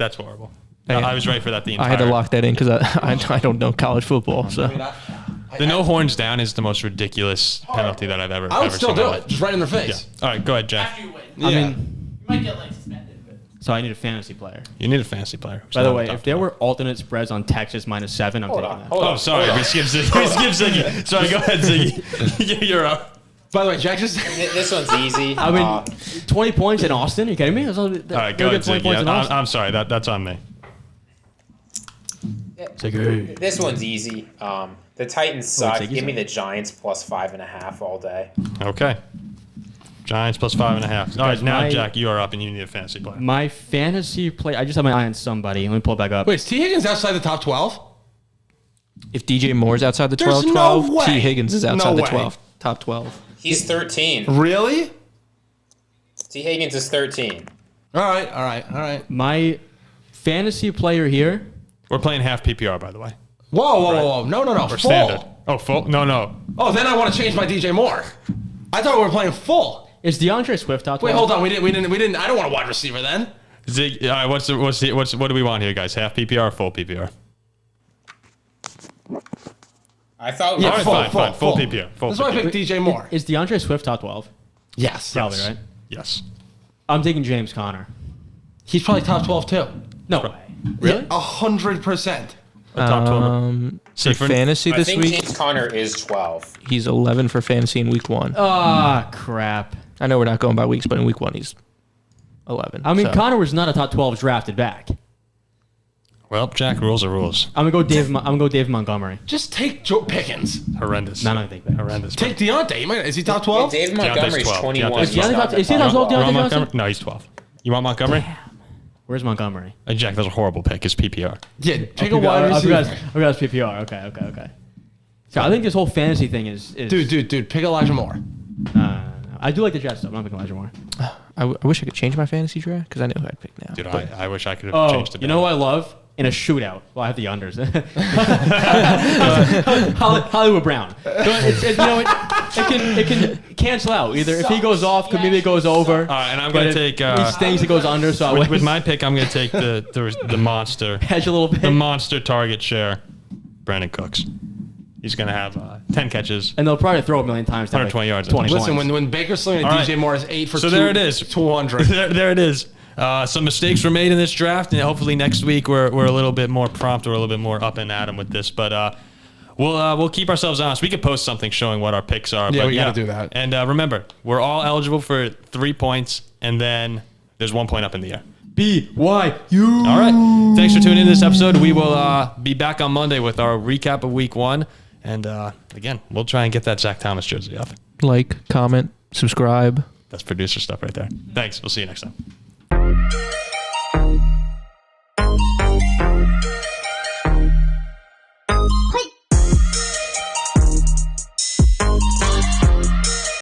Hey, I was right for that the entire... I had to lock that in because I don't know college football. So The no horns down is the most ridiculous penalty that I've ever I would ever still seen. do in my it. life. Just right in their Yeah. face. All right, go ahead, Jack. After you win. Yeah. I mean, You might get like suspended. But so I need a fantasy player. You need a fantasy player. By the way, if there were alternate spreads on Texas minus 7, I'm taking that. Oh, sorry. We skipped Ziggy. Sorry, go ahead, Ziggy. You're up. By the way, Jack just... This one's easy. I mean, 20 points in Austin? Are you kidding me? All right, go ahead, 20 Ziggy. points in Austin. I'm sorry. That's on me. This one's easy. The Titans suck. Ziggy's Give me on. the Giants plus 5.5 all day. Okay. Giants plus 5.5. All right, now, my- Jack, you are up and you need a fantasy player. My fantasy play, I just have my eye on somebody. Let me pull it back up. Wait, is T. Higgins outside the top 12? if DJ Moore's outside the There's 12, no 12, way. T. Higgins is outside No the way. 12, top 12. He's 13. Really? T. Higgins is 13. All right. My fantasy player here, We're playing half PPR, by the way. Whoa. No. Or Full. standard. Oh, full? No. Oh, then I want to change my DJ Moore. I thought we were playing full. is DeAndre Swift out? Wait, hold on. We didn't. I don't want a wide receiver then. Zig, all right, what do we want here, guys? Half PPR or full PPR? I thought Yeah, All right, fine. Full PPR. Full That's why I PPR. picked DJ Moore. Is DeAndre Swift top 12? Yes. Probably, right? Yes. I'm taking James Conner. He's probably top 12 too. No way. Really? 100%. Top 12. See, For fantasy I this think week, James Conner is 12. he's 11 for fantasy in week 1. Ah, crap. I know we're not going by weeks, but in week 1 he's 11. I mean, so. Connor was not a top 12 drafted back. Well, Jack, rules are rules. I'm gonna go Dave Montgomery. Just take Joe Pickens. Horrendous. No, I don't think that. Horrendous. Take Deontay. Is he top 12? Dave Montgomery's Montgomery's 12. 21. Deontay's He's not 12. the Is he top top 12? 12. You want Deontay Montgomery? Johnson? No, he's 12. You want Montgomery? Where's Montgomery? Jack, that's a horrible pick. It's PPR. Yeah, pick a wide I receiver. forgot it's PPR. Okay. So I think this whole fantasy thing is Dude, pick Elijah Moore. I do like the Jets though. I'm not picking Elijah Moore. I wish I could change my fantasy draft because I know who I'd pick now. Dude, But I wish I could have Oh, changed it. you know what I love? In a shootout. Well, I have the unders. Hollywood Brown. It can cancel out. Either if he goes off, maybe it goes over. All right, and I'm going to take... he stings, it goes under. So with my pick, I'm going to take the monster. hedge a little bit. The monster target share, Brandon Cooks. He's going to have 10 catches. And they'll probably throw a million times. 120 yards. 20 Listen, points. when Baker slinging All DJ right. Moore is 8 for So 2, there it is. 200. there it is. Some mistakes were made in this draft, and hopefully next week we're a little bit more prompt or a little bit more up and at 'em with this. But we'll keep ourselves honest. We could post something showing what our picks are. Yeah, but we got to do that. And remember, we're all eligible for 3 points, and then there's 1 point up in the air. BYU. All right. Thanks for tuning in to this episode. We will be back on Monday with our recap of Week 1. And again, we'll try and get that Zach Thomas jersey up. Like, comment, subscribe. That's producer stuff right there. Thanks. We'll see you next time.